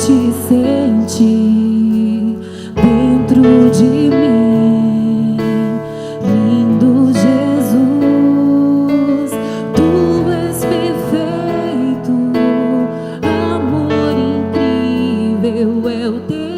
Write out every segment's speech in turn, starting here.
te sentir dentro de mim. Lindo Jesus, tu és perfeito, amor incrível é o teu.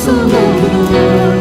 nosso mundo.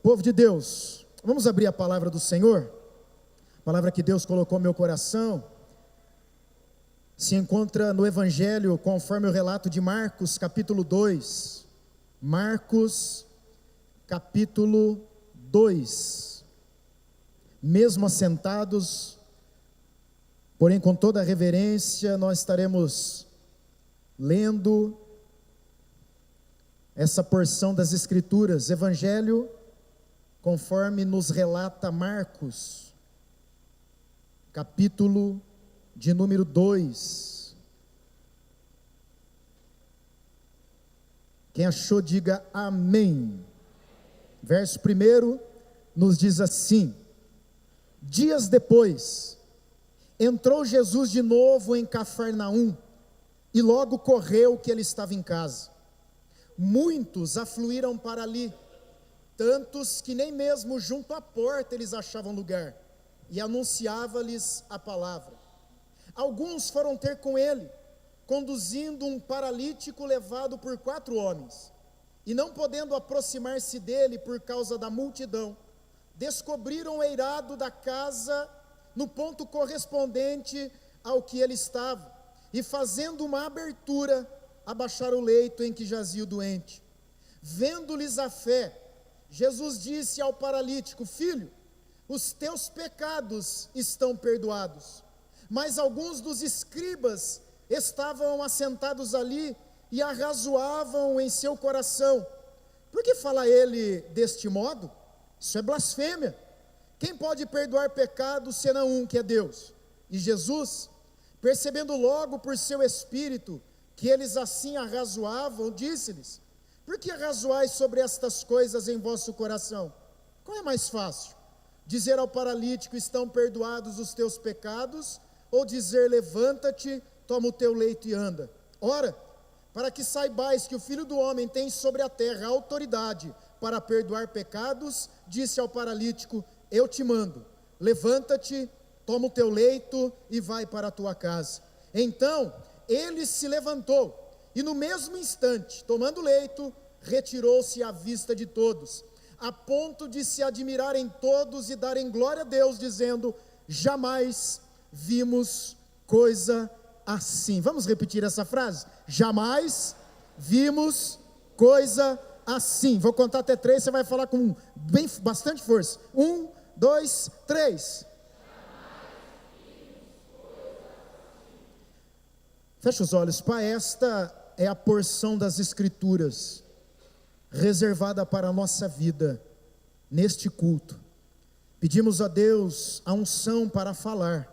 Povo de Deus, vamos abrir a palavra do Senhor, a palavra que Deus colocou no meu coração, se encontra no Evangelho, conforme o relato de Marcos, capítulo 2, Marcos, capítulo 2, mesmo assentados, porém com toda a reverência, nós estaremos lendo essa porção das Escrituras, Evangelho, conforme nos relata Marcos, capítulo de número 2. Quem achou, diga amém. Verso 1 nos diz assim: dias depois, entrou Jesus de novo em Cafarnaum, e logo correu que ele estava em casa. Muitos afluíram para ali, tantos que nem mesmo junto à porta eles achavam lugar, e anunciava-lhes a palavra. Alguns foram ter com ele, conduzindo um paralítico levado por 4 homens, e não podendo aproximar-se dele por causa da multidão, descobriram o eirado da casa no ponto correspondente ao que ele estava, e fazendo uma abertura, abaixaram o leito em que jazia o doente. Vendo-lhes a fé, Jesus disse ao paralítico: filho, os teus pecados estão perdoados. Mas alguns dos escribas estavam assentados ali e arrazoavam em seu coração: por que fala ele deste modo? Isso é blasfêmia. Quem pode perdoar pecados senão um, que é Deus? E Jesus, percebendo logo por seu espírito que eles assim arrazoavam, disse-lhes: por que arrazoais sobre estas coisas em vosso coração? Qual é mais fácil? Dizer ao paralítico: estão perdoados os teus pecados, ou dizer: levanta-te, toma o teu leito e anda? Ora, para que saibais que o Filho do Homem tem sobre a terra autoridade para perdoar pecados, disse ao paralítico: eu te mando, levanta-te, toma o teu leito e vai para a tua casa. Então ele se levantou, e no mesmo instante, tomando o leito, retirou-se à vista de todos, a ponto de se admirarem todos e darem glória a Deus, dizendo: jamais vimos coisa assim. Vamos repetir essa frase? Jamais vimos coisa assim. Vou contar até 3, você vai falar com bastante força. 1, 2, 3. Fecha os olhos. Pai, esta é a porção das Escrituras reservada para a nossa vida neste culto. Pedimos a Deus a unção para falar,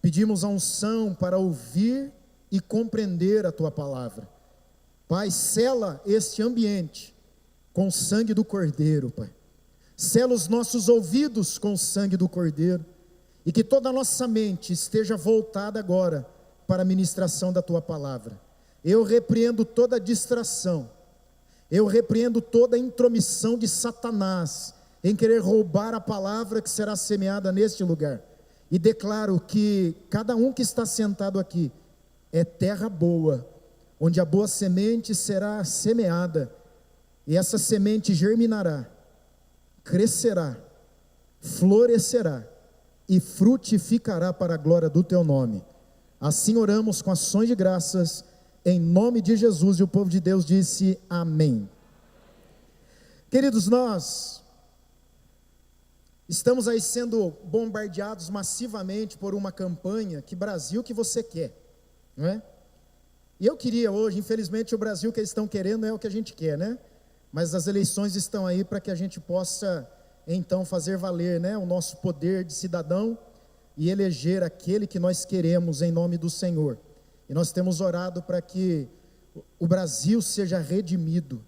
pedimos a unção para ouvir e compreender a Tua palavra. Pai, sela este ambiente com o sangue do Cordeiro, Pai. Sela os nossos ouvidos com o sangue do Cordeiro, e que toda a nossa mente esteja voltada agora para a ministração da Tua palavra. Eu repreendo toda distração, eu repreendo toda intromissão de Satanás em querer roubar a palavra que será semeada neste lugar, e declaro que cada um que está sentado aqui é terra boa, onde a boa semente será semeada, e essa semente germinará, crescerá, florescerá e frutificará para a glória do Teu nome. Assim oramos com ações de graças, em nome de Jesus, e o povo de Deus disse amém. Queridos, nós estamos aí sendo bombardeados massivamente por uma campanha: que Brasil que você quer, não é? E eu queria hoje, infelizmente o Brasil que eles estão querendo é o que a gente quer, né? Mas as eleições estão aí para que a gente possa então fazer valer, né, o nosso poder de cidadão e eleger aquele que nós queremos em nome do Senhor. E nós temos orado para que o Brasil seja redimido,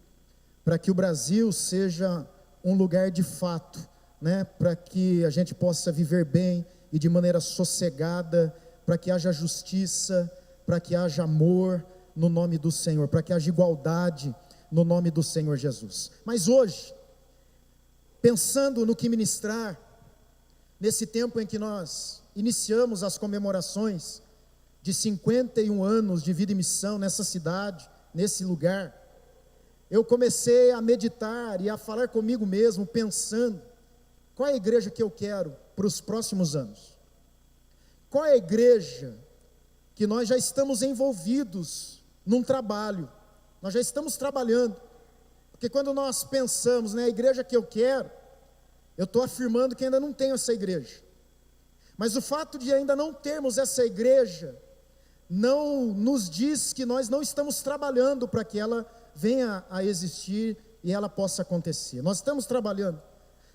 para que o Brasil seja um lugar de fato, né, para que a gente possa viver bem e de maneira sossegada, para que haja justiça, para que haja amor no nome do Senhor, para que haja igualdade no nome do Senhor Jesus. Mas hoje, pensando no que ministrar, nesse tempo em que nós iniciamos as comemorações de 51 anos de vida e missão nessa cidade, nesse lugar, eu comecei a meditar e a falar comigo mesmo, pensando, qual é a igreja que eu quero para os próximos anos? Qual é a igreja que nós já estamos envolvidos num trabalho, nós já estamos trabalhando, porque quando nós pensamos, a igreja que eu quero, eu estou afirmando que ainda não tenho essa igreja, mas o fato de ainda não termos essa igreja, não nos diz que nós não estamos trabalhando para que ela venha a existir e ela possa acontecer. Nós estamos trabalhando,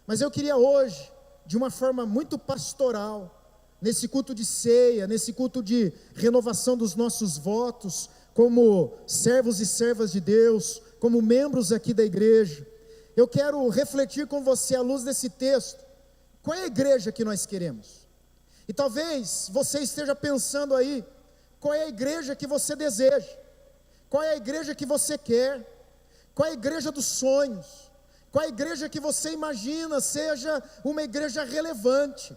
mas eu queria hoje, de uma forma muito pastoral, nesse culto de ceia, nesse culto de renovação dos nossos votos, como servos e servas de Deus, como membros aqui da igreja, eu quero refletir com você à luz desse texto, qual é a igreja que nós queremos? E talvez você esteja pensando aí, qual é a igreja que você deseja? Qual é a igreja que você quer? Qual é a igreja dos sonhos? Qual é a igreja que você imagina seja uma igreja relevante?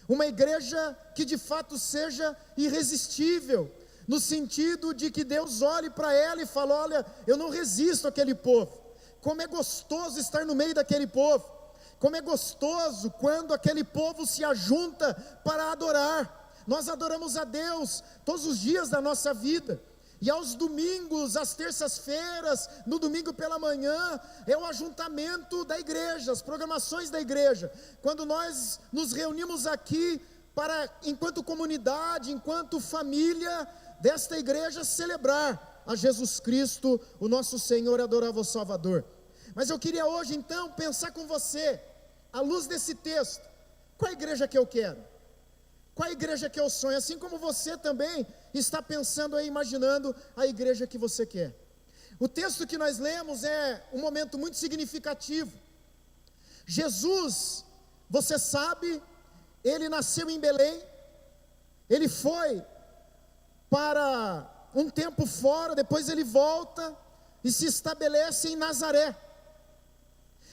Uma igreja que de fato seja irresistível, no sentido de que Deus olhe para ela e fale, olha, eu não resisto àquele povo. Como é gostoso estar no meio daquele povo. Como é gostoso quando aquele povo se ajunta para adorar. Nós adoramos a Deus todos os dias da nossa vida. E aos domingos, às terças-feiras, no domingo pela manhã, é o ajuntamento da igreja, as programações da igreja. Quando nós nos reunimos aqui para, enquanto comunidade, enquanto família desta igreja, celebrar a Jesus Cristo, o nosso Senhor e adorável Salvador. Mas eu queria hoje então pensar com você, à luz desse texto, qual é a igreja que eu quero? Qual é a igreja que eu sonho? Assim como você também está pensando aí, imaginando a igreja que você quer. O texto que nós lemos é um momento muito significativo. Jesus, você sabe, ele nasceu em Belém, ele foi para um tempo fora, depois ele volta e se estabelece em Nazaré.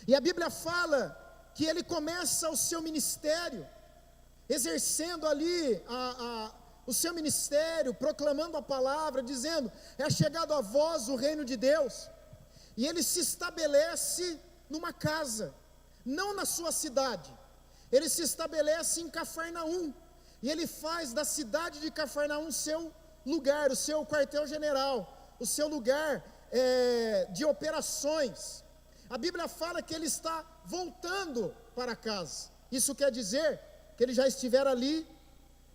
E a Bíblia fala que ele começa o seu ministério, exercendo ali o seu ministério, proclamando a palavra, dizendo, é chegado a vós o reino de Deus, e ele se estabelece numa casa, não na sua cidade, ele se estabelece em Cafarnaum, e ele faz da cidade de Cafarnaum seu lugar, o seu quartel-general, o seu lugar de operações. A Bíblia fala que ele está voltando para casa, isso quer dizer que ele já estivera ali,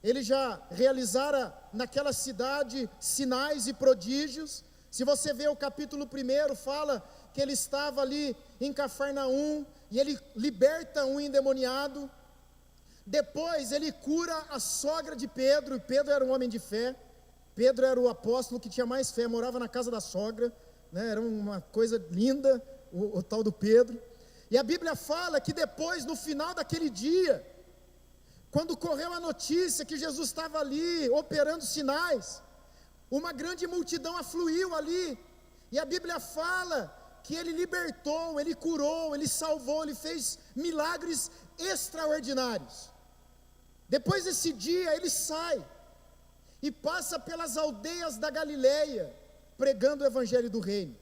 ele já realizara naquela cidade sinais e prodígios. Se você vê o capítulo 1, fala que ele estava ali em Cafarnaum, e ele liberta um endemoniado, depois ele cura a sogra de Pedro, e Pedro era um homem de fé, Pedro era o apóstolo que tinha mais fé, morava na casa da sogra, era uma coisa linda, o tal do Pedro, e a Bíblia fala que depois, no final daquele dia, quando correu a notícia que Jesus estava ali, operando sinais, uma grande multidão afluiu ali, e a Bíblia fala que ele libertou, ele curou, ele salvou, ele fez milagres extraordinários. Depois desse dia, ele sai, e passa pelas aldeias da Galileia, pregando o evangelho do reino,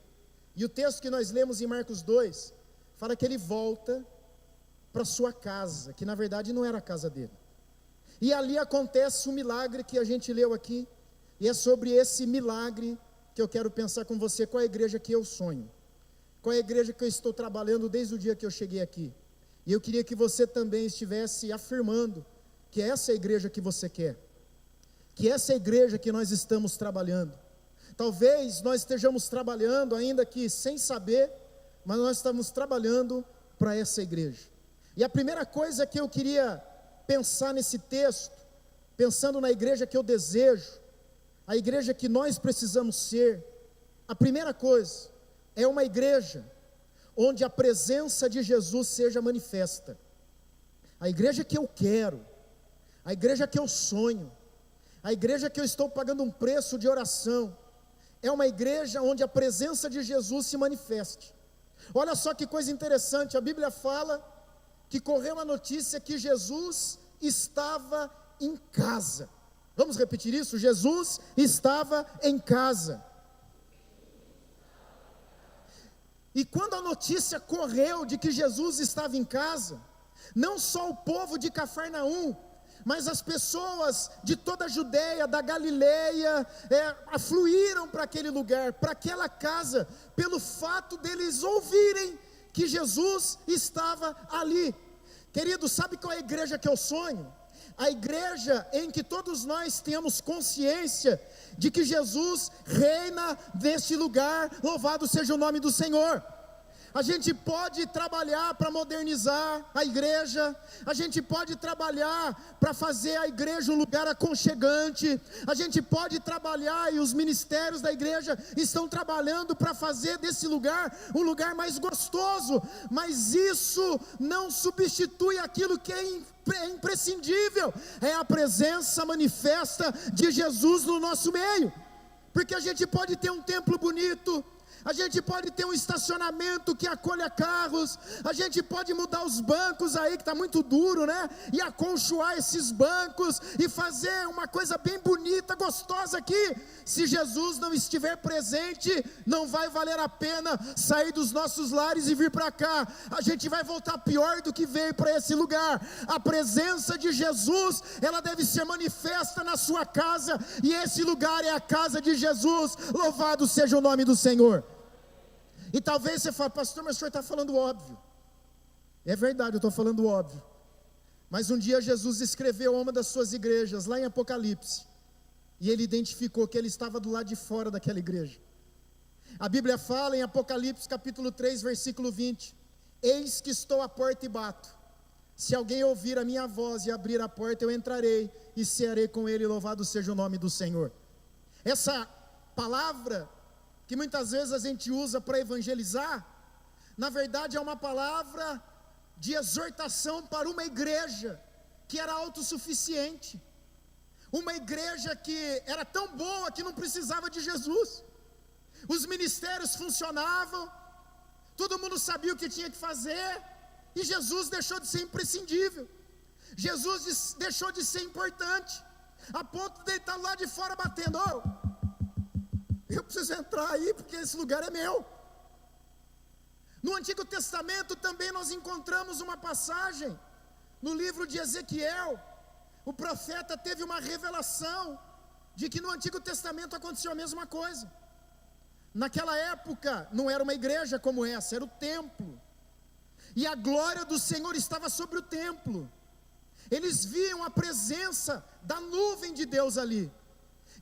e o texto que nós lemos em Marcos 2, fala que ele volta para sua casa, que na verdade não era a casa dele, e ali acontece um milagre que a gente leu aqui, e é sobre esse milagre que eu quero pensar com você, qual é a igreja que eu sonho, qual é a igreja que eu estou trabalhando desde o dia que eu cheguei aqui, e eu queria que você também estivesse afirmando, que essa é a igreja que você quer, que essa é a igreja que nós estamos trabalhando. Talvez nós estejamos trabalhando, ainda que sem saber, mas nós estamos trabalhando para essa igreja. E a primeira coisa que eu queria pensar nesse texto, pensando na igreja que eu desejo, a igreja que nós precisamos ser, a primeira coisa é uma igreja onde a presença de Jesus seja manifesta. A igreja que eu quero, a igreja que eu sonho, a igreja que eu estou pagando um preço de oração, é uma igreja onde a presença de Jesus se manifeste. Olha só que coisa interessante, a Bíblia fala que correu a notícia que Jesus estava em casa. Vamos repetir isso? Jesus estava em casa. E quando a notícia correu de que Jesus estava em casa, não só o povo de Cafarnaum, mas as pessoas de toda a Judeia, da Galileia, afluíram para aquele lugar, para aquela casa, pelo fato deles ouvirem que Jesus estava ali. Querido, sabe qual é a igreja que eu sonho? A igreja em que todos nós temos consciência de que Jesus reina neste lugar, louvado seja o nome do Senhor. A gente pode trabalhar para modernizar a igreja, a gente pode trabalhar para fazer a igreja um lugar aconchegante, a gente pode trabalhar, e os ministérios da igreja estão trabalhando para fazer desse lugar um lugar mais gostoso, mas isso não substitui aquilo que é imprescindível, é a presença manifesta de Jesus no nosso meio. Porque a gente pode ter um templo bonito, a gente pode ter um estacionamento que acolha carros, a gente pode mudar os bancos aí, que está muito duro, né? E acolchoar esses bancos, e fazer uma coisa bem bonita, gostosa aqui. Se Jesus não estiver presente, não vai valer a pena sair dos nossos lares e vir para cá. A gente vai voltar pior do que veio para esse lugar. A presença de Jesus, ela deve ser manifesta na sua casa, e esse lugar é a casa de Jesus. Louvado seja o nome do Senhor. E talvez você fale: pastor, mas o senhor está falando óbvio. É verdade, eu estou falando óbvio. Mas um dia Jesus escreveu a uma das suas igrejas, lá em Apocalipse, e ele identificou que ele estava do lado de fora daquela igreja. A Bíblia fala em Apocalipse capítulo 3, versículo 20: eis que estou à porta e bato. Se alguém ouvir a minha voz e abrir a porta, eu entrarei e cearei com ele. Louvado seja o nome do Senhor. Essa palavra que muitas vezes a gente usa para evangelizar, na verdade é uma palavra de exortação para uma igreja que era autossuficiente, uma igreja que era tão boa que não precisava de Jesus. Os ministérios funcionavam, todo mundo sabia o que tinha que fazer, e Jesus deixou de ser imprescindível, Jesus deixou de ser importante, a ponto de ele estar lá de fora batendo: eu preciso entrar aí, porque esse lugar é meu. No Antigo Testamento também nós encontramos uma passagem, no livro de Ezequiel. O profeta teve uma revelação de que no Antigo Testamento aconteceu a mesma coisa. Naquela época não era uma igreja como essa, era o templo, e a glória do Senhor estava sobre o templo. Eles viam a presença da nuvem de Deus ali.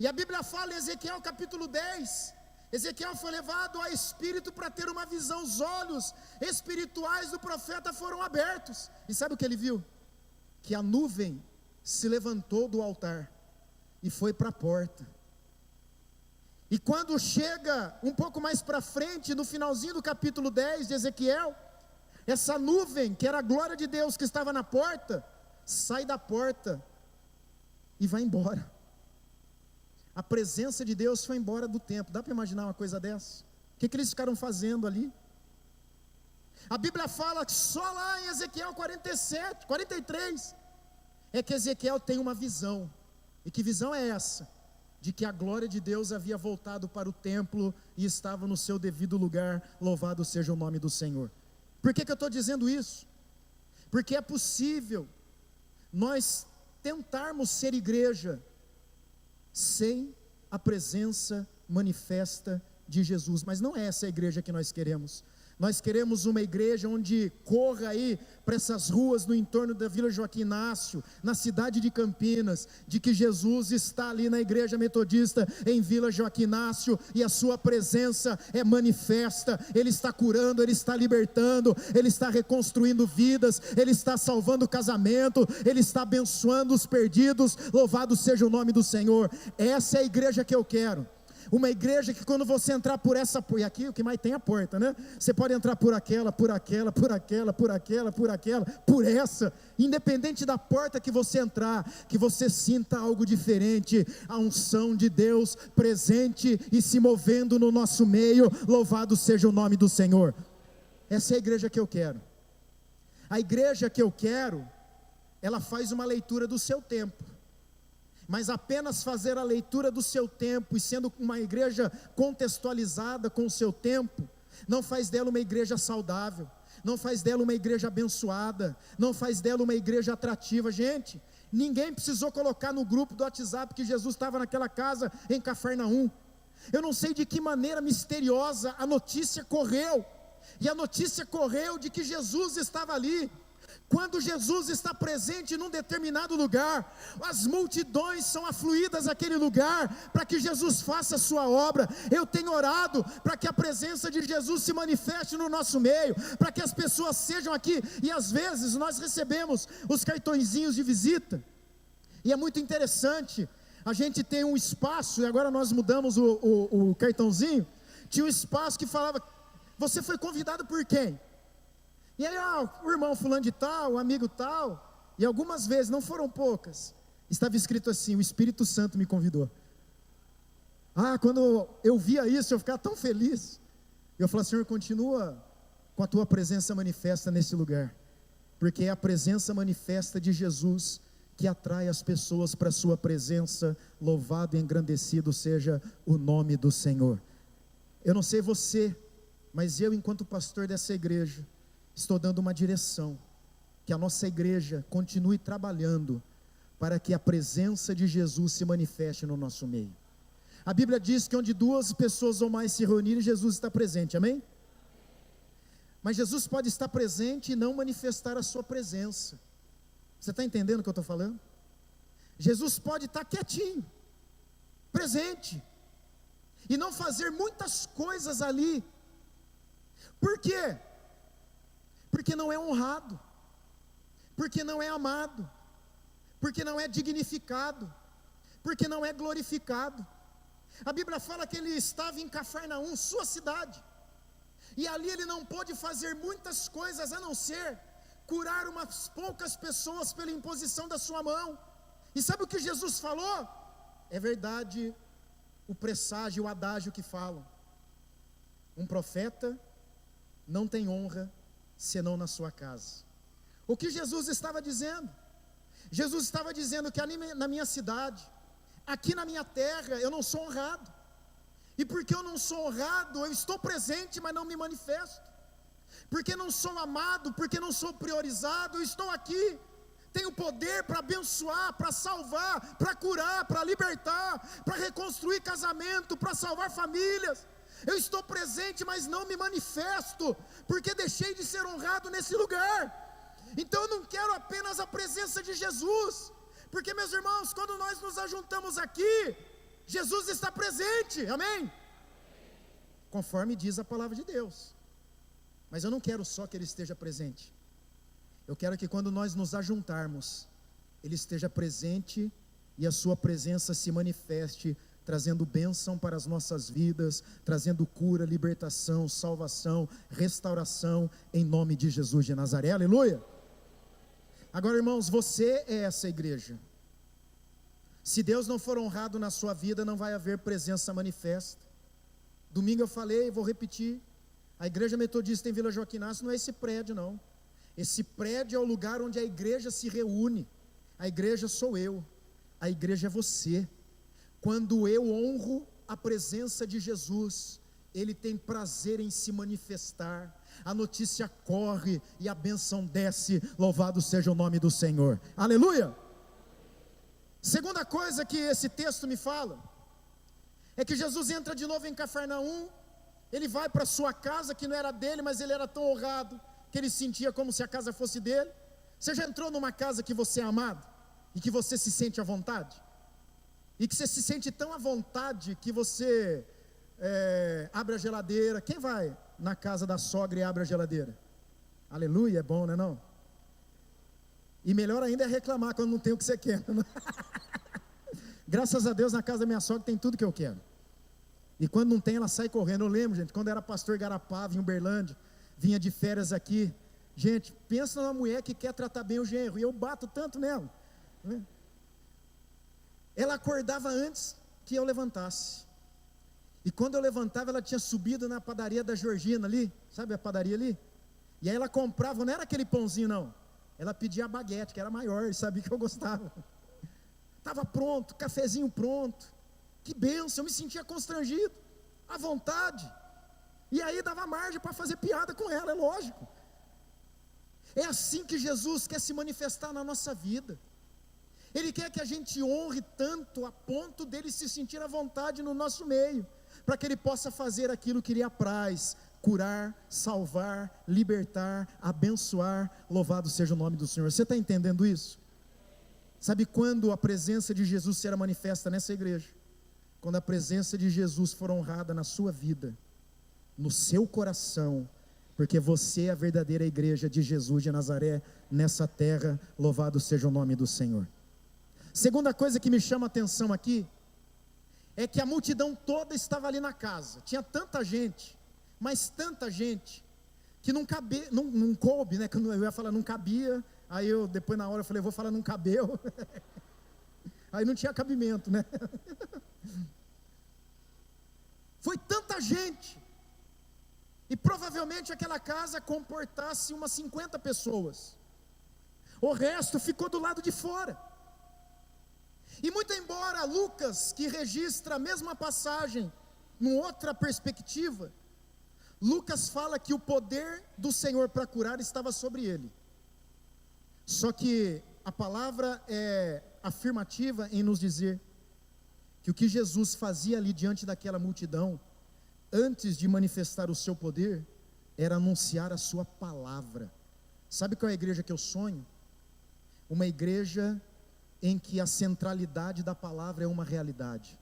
E a Bíblia fala em Ezequiel capítulo 10, Ezequiel foi levado a espírito para ter uma visão, os olhos espirituais do profeta foram abertos, e sabe o que ele viu? Que a nuvem se levantou do altar e foi para a porta. E quando chega um pouco mais para frente, no finalzinho do capítulo 10 de Ezequiel, essa nuvem, que era a glória de Deus que estava na porta, sai da porta e vai embora. A presença de Deus foi embora do templo. Dá para imaginar uma coisa dessa? O que eles ficaram fazendo ali? A Bíblia fala que só lá em Ezequiel 47, 43, é que Ezequiel tem uma visão. E que visão é essa? De que a glória de Deus havia voltado para o templo e estava no seu devido lugar. Louvado seja o nome do Senhor. Por que eu estou dizendo isso? Porque é possível nós tentarmos ser igreja sem a presença manifesta de Jesus, mas não é essa a igreja que nós queremos. Nós queremos uma igreja onde corra aí para essas ruas no entorno da Vila Joaquim Inácio, na cidade de Campinas, de que Jesus está ali na igreja metodista em Vila Joaquim Inácio, e a sua presença é manifesta. Ele está curando, Ele está libertando, Ele está reconstruindo vidas, Ele está salvando o casamento, Ele está abençoando os perdidos. Louvado seja o nome do Senhor. Essa é a igreja que eu quero. Uma igreja que quando você entrar por essa, e aqui o que mais tem é a porta, né? Você pode entrar por aquela, por aquela, por aquela, por aquela, por aquela, por essa, independente da porta que você entrar, que você sinta algo diferente, a unção de Deus presente e se movendo no nosso meio. Louvado seja o nome do Senhor. Essa é a igreja que eu quero. A igreja que eu quero, ela faz uma leitura do seu tempo. Mas apenas fazer a leitura do seu tempo, e sendo uma igreja contextualizada com o seu tempo, não faz dela uma igreja saudável, não faz dela uma igreja abençoada, não faz dela uma igreja atrativa. Gente, ninguém precisou colocar no grupo do WhatsApp que Jesus estava naquela casa em Cafarnaum. Eu não sei de que maneira misteriosa a notícia correu, e a notícia correu de que Jesus estava ali. Quando Jesus está presente num determinado lugar, as multidões são afluídas àquele lugar, para que Jesus faça a sua obra. Eu tenho orado para que a presença de Jesus se manifeste no nosso meio, para que as pessoas sejam aqui, e às vezes nós recebemos os cartõezinhos de visita, e é muito interessante, a gente tem um espaço, e agora nós mudamos o cartãozinho, tinha um espaço que falava, você foi convidado por quem? E aí, o irmão fulano de tal, o amigo tal, e algumas vezes, não foram poucas, estava escrito assim, o Espírito Santo me convidou. Quando eu via isso, eu ficava tão feliz. Eu falava, Senhor, continua com a tua presença manifesta nesse lugar, porque é a presença manifesta de Jesus que atrai as pessoas para a sua presença. Louvado e engrandecido seja o nome do Senhor. Eu não sei você, mas eu, enquanto pastor dessa igreja, estou dando uma direção, que a nossa igreja continue trabalhando para que a presença de Jesus se manifeste no nosso meio. A Bíblia diz que onde duas pessoas ou mais se reunirem, Jesus está presente, amém? Mas Jesus pode estar presente e não manifestar a sua presença. Você está entendendo o que eu estou falando? Jesus pode estar quietinho, presente, e não fazer muitas coisas ali. Por quê? Porque não é honrado, porque não é amado, porque não é dignificado, porque não é glorificado. A Bíblia fala que ele estava em Cafarnaum, sua cidade, e ali ele não pôde fazer muitas coisas, a não ser curar umas poucas pessoas pela imposição da sua mão. E sabe o que Jesus falou? É verdade o presságio, o adágio que falam: um profeta não tem honra senão na sua casa. O que Jesus estava dizendo? Jesus estava dizendo que ali na minha cidade, aqui na minha terra, eu não sou honrado. E porque eu não sou honrado, eu estou presente, mas não me manifesto. Porque não sou amado, porque não sou priorizado, eu estou aqui. Tenho poder para abençoar, para salvar, para curar, para libertar, para reconstruir casamento, para salvar famílias. Eu estou presente, mas não me manifesto, porque deixei de ser honrado nesse lugar. Então eu não quero apenas a presença de Jesus, porque, meus irmãos, quando nós nos ajuntamos aqui, Jesus está presente, amém? Conforme diz a palavra de Deus. Mas eu não quero só que Ele esteja presente, eu quero que quando nós nos ajuntarmos, Ele esteja presente e a sua presença se manifeste, trazendo bênção para as nossas vidas, trazendo cura, libertação, salvação, restauração, em nome de Jesus de Nazaré, aleluia. Agora, irmãos, você é essa igreja. Se Deus não for honrado na sua vida, não vai haver presença manifesta. Domingo eu falei, vou repetir, a igreja metodista em Vila Joaquim Inácio não é esse prédio não. Esse prédio é o lugar onde a igreja se reúne. A igreja sou eu, a igreja é você. Quando eu honro a presença de Jesus, Ele tem prazer em se manifestar, a notícia corre e a bênção desce, louvado seja o nome do Senhor, aleluia. Segunda coisa que esse texto me fala, é que Jesus entra de novo em Cafarnaum, ele vai para sua casa, que não era dele, mas ele era tão honrado, que ele sentia como se a casa fosse dele. Você já entrou numa casa que você é amado, e que você se sente à vontade? E que você se sente tão à vontade que você abre a geladeira. Quem vai na casa da sogra e abre a geladeira? Aleluia, é bom, não é não? E melhor ainda é reclamar quando não tem o que você quer, né? Graças a Deus na casa da minha sogra tem tudo que eu quero. E quando não tem ela sai correndo. Eu lembro, gente, quando eu era pastor Garapava em Uberlândia, vinha de férias aqui. Gente, pensa numa mulher que quer tratar bem o genro, e eu bato tanto nela, né? Ela acordava antes que eu levantasse, e quando eu levantava ela tinha subido na padaria da Georgina ali, sabe a padaria ali? E aí ela comprava, não era aquele pãozinho não, ela pedia a baguete, que era maior, e sabia que eu gostava. Estava pronto, cafezinho pronto, que bênção, eu me sentia constrangido, à vontade. E aí dava margem para fazer piada com ela, é lógico. É assim que Jesus quer se manifestar na nossa vida. Ele quer que a gente honre tanto a ponto dele se sentir à vontade no nosso meio, para que ele possa fazer aquilo que lhe apraz: curar, salvar, libertar, abençoar. Louvado seja o nome do Senhor. Você está entendendo isso? Sabe quando a presença de Jesus será manifesta nessa igreja? Quando a presença de Jesus for honrada na sua vida, no seu coração, porque você é a verdadeira igreja de Jesus de Nazaré nessa terra. Louvado seja o nome do Senhor. Segunda coisa que me chama a atenção aqui é que a multidão toda estava ali na casa. Tinha tanta gente, mas tanta gente, que não cabia, não coube, né? Quando eu ia falar não cabia, aí eu depois na hora eu falei, vou falar não cabeu. Aí não tinha cabimento, né? Foi tanta gente, e provavelmente aquela casa comportasse umas 50 pessoas. O resto ficou do lado de fora. E muito embora Lucas, que registra a mesma passagem, numa outra perspectiva, Lucas fala que o poder do Senhor para curar estava sobre ele. Só que a palavra é afirmativa em nos dizer que o que Jesus fazia ali diante daquela multidão, antes de manifestar o seu poder, era anunciar a sua palavra. Sabe qual é a igreja que eu sonho? Uma igreja em que a centralidade da palavra é uma realidade.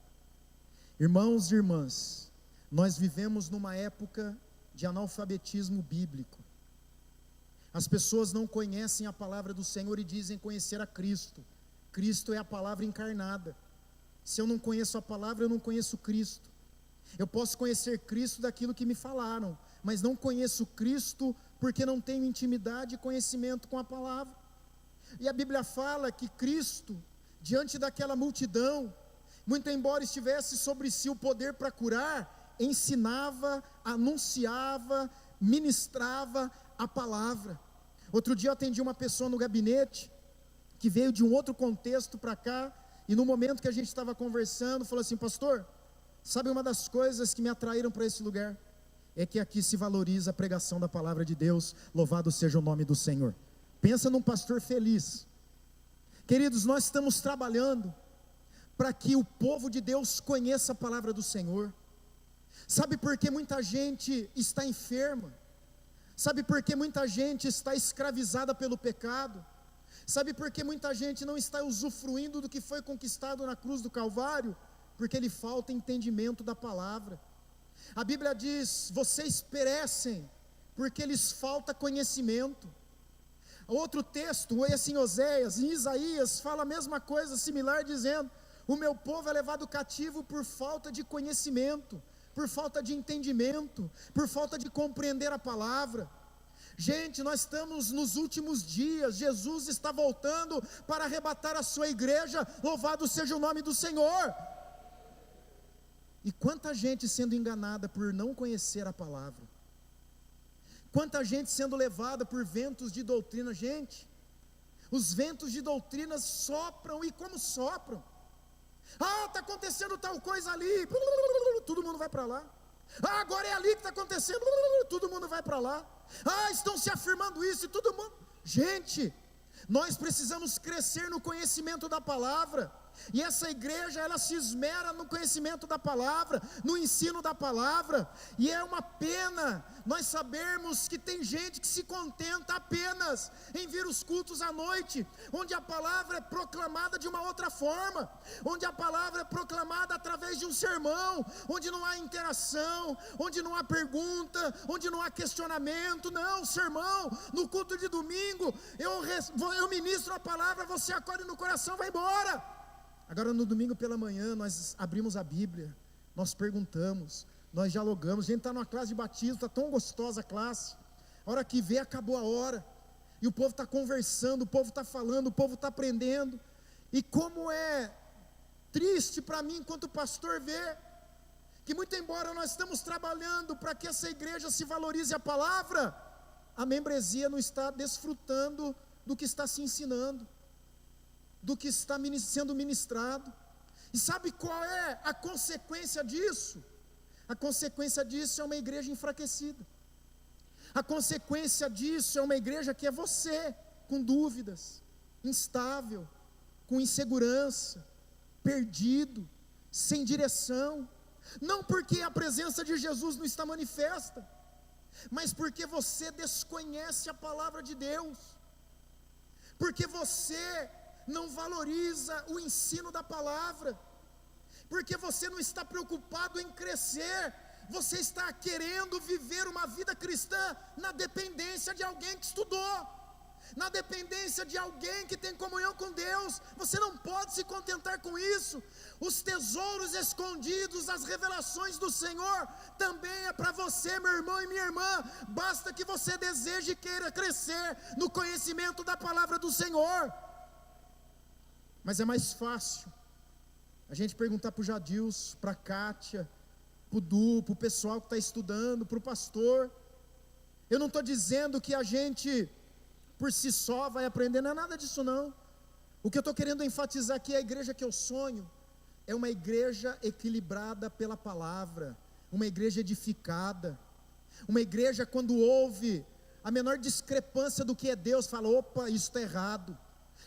Irmãos e irmãs, nós vivemos numa época de analfabetismo bíblico. As pessoas não conhecem a palavra do Senhor e dizem conhecer a Cristo. Cristo é a palavra encarnada. Se eu não conheço a palavra, eu não conheço Cristo. Eu posso conhecer Cristo daquilo que me falaram, mas não conheço Cristo porque não tenho intimidade e conhecimento com a palavra. E a Bíblia fala que Cristo, diante daquela multidão, muito embora estivesse sobre si o poder para curar, ensinava, anunciava, ministrava a palavra. Outro dia eu atendi uma pessoa no gabinete, que veio de um outro contexto para cá, e no momento que a gente estava conversando, falou assim: pastor, sabe uma das coisas que me atraíram para esse lugar? É que aqui se valoriza a pregação da palavra de Deus. Louvado seja o nome do Senhor. Pensa num pastor feliz. Queridos, nós estamos trabalhando para que o povo de Deus conheça a palavra do Senhor. Sabe por que muita gente está enferma? Sabe por que muita gente está escravizada pelo pecado? Sabe por que muita gente não está usufruindo do que foi conquistado na cruz do Calvário? Porque lhe falta entendimento da palavra. A Bíblia diz: vocês perecem porque lhes falta conhecimento. Outro texto, esse em Oséias, em Isaías, fala a mesma coisa, similar, dizendo: o meu povo é levado cativo por falta de conhecimento, por falta de entendimento, por falta de compreender a palavra. Gente, nós estamos nos últimos dias. Jesus está voltando para arrebatar a sua igreja. Louvado seja o nome do Senhor. E quanta gente sendo enganada por não conhecer a palavra. Quanta gente sendo levada por ventos de doutrina. Gente, os ventos de doutrina sopram, e como sopram? Ah, está acontecendo tal coisa ali, todo mundo vai para lá. Ah, agora é ali que está acontecendo, todo mundo vai para lá. Ah, estão se afirmando isso e todo mundo. Gente, nós precisamos crescer no conhecimento da palavra. E essa igreja, ela se esmera no conhecimento da palavra, no ensino da palavra. E é uma pena nós sabermos que tem gente que se contenta apenas em vir os cultos à noite, onde a palavra é proclamada de uma outra forma, onde a palavra é proclamada através de um sermão, onde não há interação, onde não há pergunta, onde não há questionamento. Não, sermão, no culto de domingo, eu ministro a palavra, você acorda no coração, vai embora. Agora no domingo pela manhã nós abrimos a Bíblia, nós perguntamos, nós dialogamos. A gente está numa classe de batismo, está tão gostosa a classe. A hora que vê, acabou a hora, e o povo está conversando, o povo está falando, o povo está aprendendo. E como é triste para mim, enquanto pastor, ver que muito embora nós estamos trabalhando para que essa igreja se valorize a palavra, a membresia não está desfrutando do que está se ensinando, do que está sendo ministrado. E sabe qual é a consequência disso? A consequência disso é uma igreja enfraquecida. A consequência disso é uma igreja que é você, com dúvidas, instável, com insegurança, perdido, sem direção. Não porque a presença de Jesus não está manifesta, mas porque você desconhece a palavra de Deus, porque você não valoriza o ensino da palavra, porque você não está preocupado em crescer, você está querendo viver uma vida cristã na dependência de alguém que estudou, na dependência de alguém que tem comunhão com Deus. Você não pode se contentar com isso. Os tesouros escondidos, as revelações do Senhor, também é para você, meu irmão e minha irmã. Basta que você deseje e queira crescer no conhecimento da palavra do Senhor. Mas é mais fácil a gente perguntar para o Jadilson, para a Kátia, para o Du, para o pessoal que está estudando, para o pastor. Eu não estou dizendo que a gente por si só vai aprender, não é nada disso não. O que eu estou querendo enfatizar aqui é a igreja que eu sonho, é uma igreja equilibrada pela palavra, uma igreja edificada, uma igreja quando ouve a menor discrepância do que é Deus, fala, opa, isso está errado.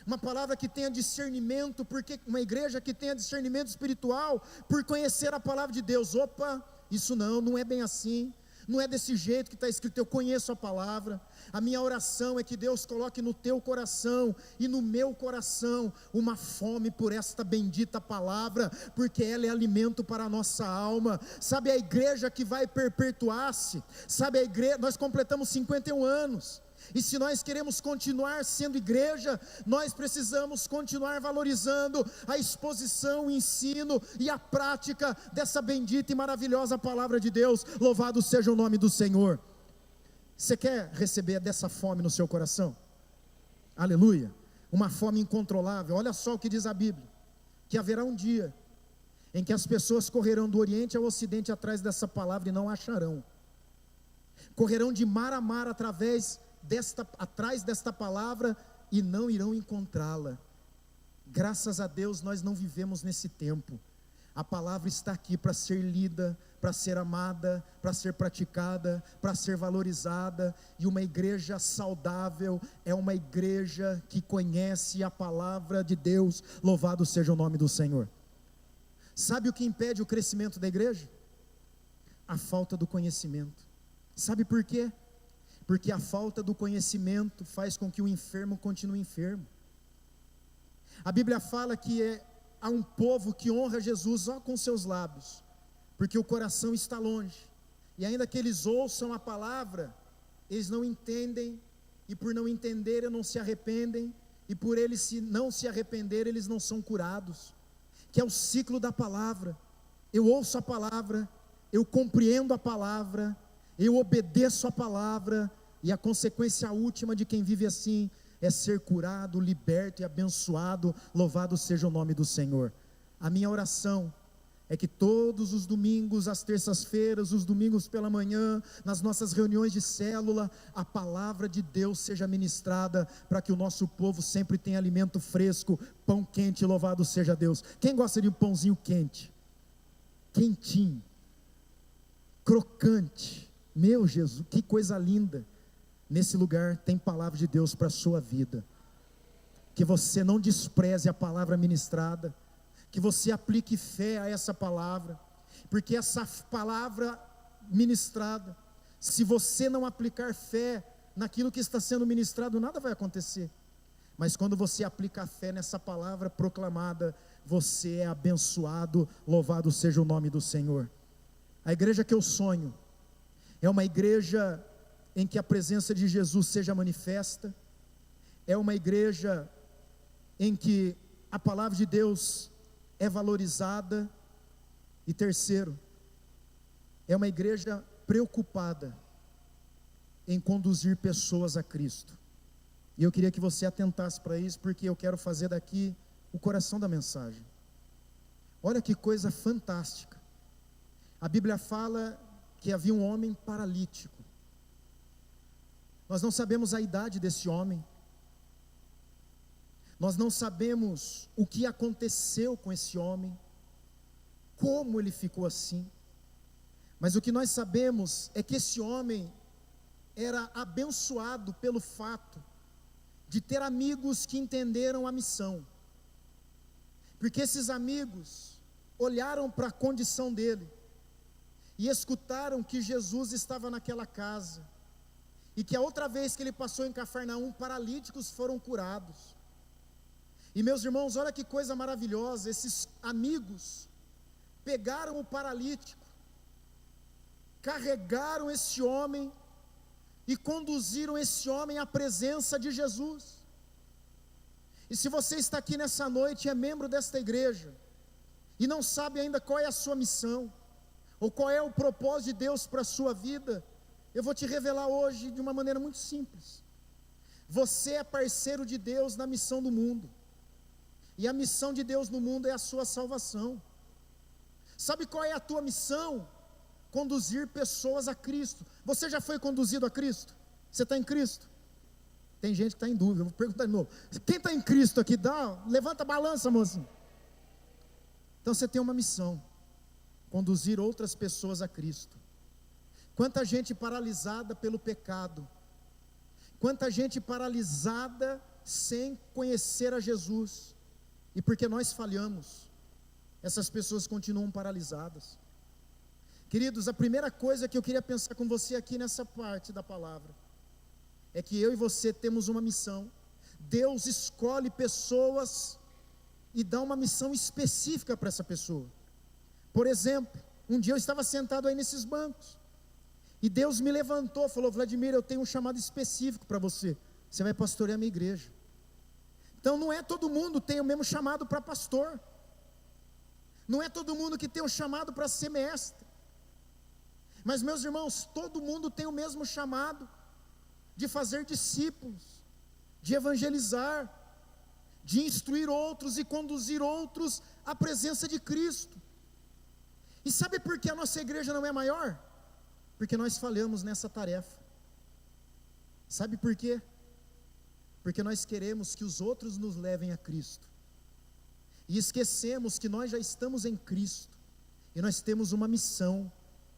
Uma palavra que tenha discernimento, porque uma igreja que tenha discernimento espiritual, por conhecer a palavra de Deus, opa, isso não é bem assim, não é desse jeito que está escrito, eu conheço a palavra. A minha oração é que Deus coloque no teu coração e no meu coração uma fome por esta bendita palavra, porque ela é alimento para a nossa alma. Sabe a igreja que vai perpetuar-se? Sabe a igreja, nós completamos 51 anos, e se nós queremos continuar sendo igreja, nós precisamos continuar valorizando a exposição, o ensino e a prática dessa bendita e maravilhosa palavra de Deus. Louvado seja o nome do Senhor. Você quer receber dessa fome no seu coração? Aleluia. Uma fome incontrolável. Olha só o que diz a Bíblia, que haverá um dia em que as pessoas correrão do Oriente ao Ocidente atrás dessa palavra e não a acharão. Correrão de mar a mar atrás desta palavra e não irão encontrá-la. Graças a Deus nós não vivemos nesse tempo. A palavra está aqui para ser lida, para ser amada, para ser praticada, para ser valorizada. E uma igreja saudável é uma igreja que conhece a palavra de Deus. Louvado seja o nome do Senhor. Sabe o que impede o crescimento da igreja? A falta do conhecimento. Sabe por quê? Porque a falta do conhecimento faz com que o enfermo continue enfermo. A Bíblia fala que há um povo que honra Jesus só com seus lábios, porque o coração está longe, e ainda que eles ouçam a palavra, eles não entendem, e por não entenderem não se arrependem, e por eles não se arrependerem, eles não são curados, que é o ciclo da palavra. Eu ouço a palavra, eu compreendo a palavra, eu obedeço a palavra, e a consequência última de quem vive assim é ser curado, liberto e abençoado. Louvado seja o nome do Senhor. A minha oração é que todos os domingos, às terças-feiras, os domingos pela manhã, nas nossas reuniões de célula, a palavra de Deus seja ministrada, para que o nosso povo sempre tenha alimento fresco, pão quente. Louvado seja Deus. Quem gosta de um pãozinho quente? Quentinho, crocante. Meu Jesus, que coisa linda. Nesse lugar tem palavra de Deus para a sua vida. Que você não despreze a palavra ministrada, que você aplique fé a essa palavra, porque essa palavra ministrada, se você não aplicar fé naquilo que está sendo ministrado, nada vai acontecer. Mas quando você aplica a fé nessa palavra proclamada, você é abençoado. Louvado seja o nome do Senhor. A igreja que eu sonho é uma igreja em que a presença de Jesus seja manifesta, é uma igreja em que a palavra de Deus é valorizada, e terceiro, é uma igreja preocupada em conduzir pessoas a Cristo. E eu queria que você atentasse para isso, porque eu quero fazer daqui o coração da mensagem. Olha que coisa fantástica. A Bíblia fala que havia um homem paralítico. Nós não sabemos a idade desse homem, nós não sabemos o que aconteceu com esse homem, como ele ficou assim, Mas o que nós sabemos é que esse homem era abençoado pelo fato de ter amigos que entenderam a missão. Porque esses amigos olharam para a condição dele e escutaram que Jesus estava naquela casa, e que a outra vez que ele passou em Cafarnaum, paralíticos foram curados. E meus irmãos, olha que coisa maravilhosa, esses amigos pegaram o paralítico, carregaram esse homem e conduziram esse homem à presença de Jesus. E se você está aqui nessa noite e é membro desta igreja, e não sabe ainda qual é a sua missão, ou qual é o propósito de Deus para a sua vida, eu vou te revelar hoje de uma maneira muito simples. Você é parceiro de Deus na missão do mundo, e a missão de Deus no mundo é a sua salvação. Sabe qual é a tua missão? Conduzir pessoas a Cristo. Você já foi conduzido a Cristo? Você está em Cristo? Tem gente que está em dúvida, vou perguntar de novo. Quem está em Cristo aqui? Levanta a balança, mocinho. Então você tem uma missão: conduzir outras pessoas a Cristo. Quanta gente paralisada pelo pecado, quanta gente paralisada sem conhecer a Jesus, e porque nós falhamos, essas pessoas continuam paralisadas. Queridos, a primeira coisa que eu queria pensar com você aqui nessa parte da palavra, é que eu e você temos uma missão. Deus escolhe pessoas e dá uma missão específica para essa pessoa. Por exemplo, um dia eu estava sentado aí nesses bancos, e Deus me levantou, falou: Vladimir, eu tenho um chamado específico para você. Você vai pastorear a minha igreja. Então não é todo mundo que tem o mesmo chamado para pastor. Não é todo mundo que tem um chamado para ser mestre. Mas meus irmãos, todo mundo tem o mesmo chamado de fazer discípulos, de evangelizar, de instruir outros e conduzir outros à presença de Cristo. E sabe por que a nossa igreja não é maior? Porque nós falhamos nessa tarefa. Sabe por quê? Porque nós queremos que os outros nos levem a Cristo, e esquecemos que nós já estamos em Cristo, e nós temos uma missão,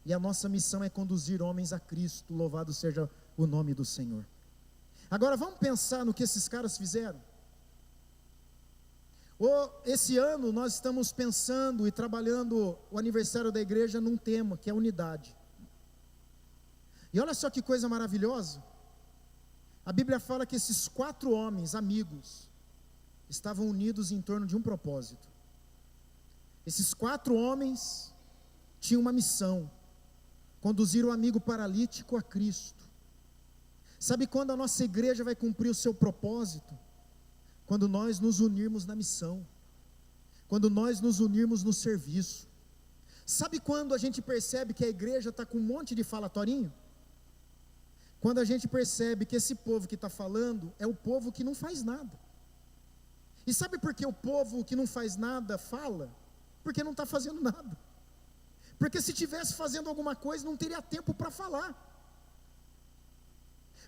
e a nossa missão é conduzir homens a Cristo. Louvado seja o nome do Senhor. Agora vamos pensar no que esses caras fizeram. Esse ano nós estamos pensando e trabalhando o aniversário da igreja num tema que é unidade. E olha só que coisa maravilhosa. A Bíblia fala que esses 4 homens, amigos, estavam unidos em torno de um propósito. Esses 4 homens tinham uma missão: conduzir o amigo paralítico a Cristo. Sabe quando a nossa igreja vai cumprir o seu propósito? Quando nós nos unirmos na missão, quando nós nos unirmos no serviço. Sabe quando a gente percebe que a igreja está com um monte de falatorinho? Quando a gente percebe que esse povo que está falando é o povo que não faz nada. E sabe por que o povo que não faz nada fala? Porque não está fazendo nada. Porque se tivesse fazendo alguma coisa, não teria tempo para falar.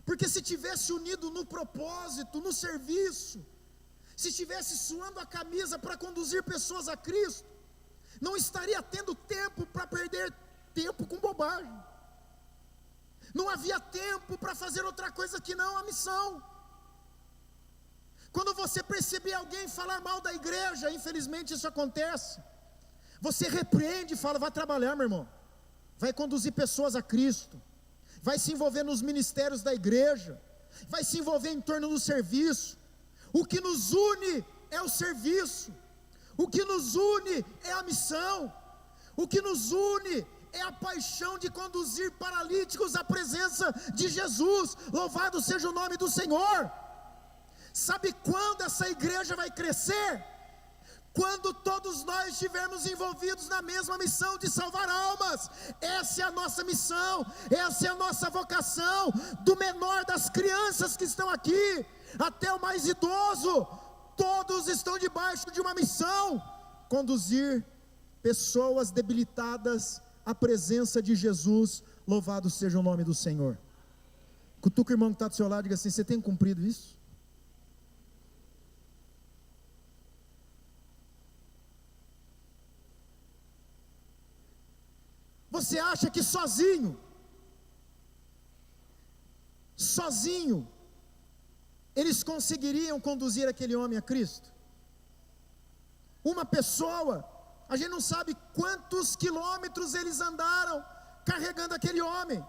Porque se tivesse unido no propósito, no serviço, se estivesse suando a camisa para conduzir pessoas a Cristo, não estaria tendo tempo para perder tempo com bobagem. Não havia tempo para fazer outra coisa que não a missão. Quando você perceber alguém falar mal da igreja, infelizmente isso acontece, você repreende e fala: vai trabalhar, meu irmão, vai conduzir pessoas a Cristo, vai se envolver nos ministérios da igreja, vai se envolver em torno do serviço. O que nos une é o serviço, o que nos une é a missão, o que nos une é a paixão de conduzir paralíticos à presença de Jesus. Louvado seja o nome do Senhor. Sabe quando essa igreja vai crescer? Quando todos nós estivermos envolvidos na mesma missão de salvar almas. Essa é a nossa missão, essa é a nossa vocação. Do menor das crianças que estão aqui até o mais idoso, todos estão debaixo de uma missão: conduzir pessoas debilitadas à presença de Jesus. Louvado seja o nome do Senhor. Cutuca o irmão que está do seu lado e diga assim: você tem cumprido isso? Você acha que sozinho, eles conseguiriam conduzir aquele homem a Cristo? Uma pessoa, a gente não sabe quantos quilômetros eles andaram carregando aquele homem.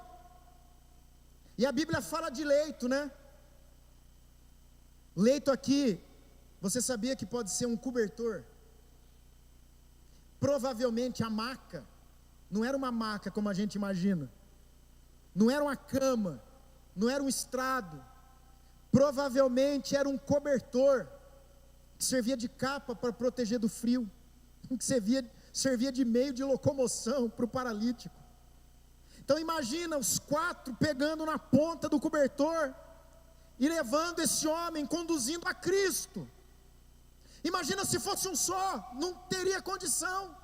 E a Bíblia fala de leito, né? Leito aqui, você sabia que pode ser um cobertor? Provavelmente a maca não era uma maca como a gente imagina, não era uma cama, não era um estrado, provavelmente era um cobertor que servia de capa para proteger do frio, que servia de meio de locomoção para o paralítico. Então imagina os 4 pegando na ponta do cobertor e levando esse homem, conduzindo a Cristo. Imagina se fosse um só, não teria condição.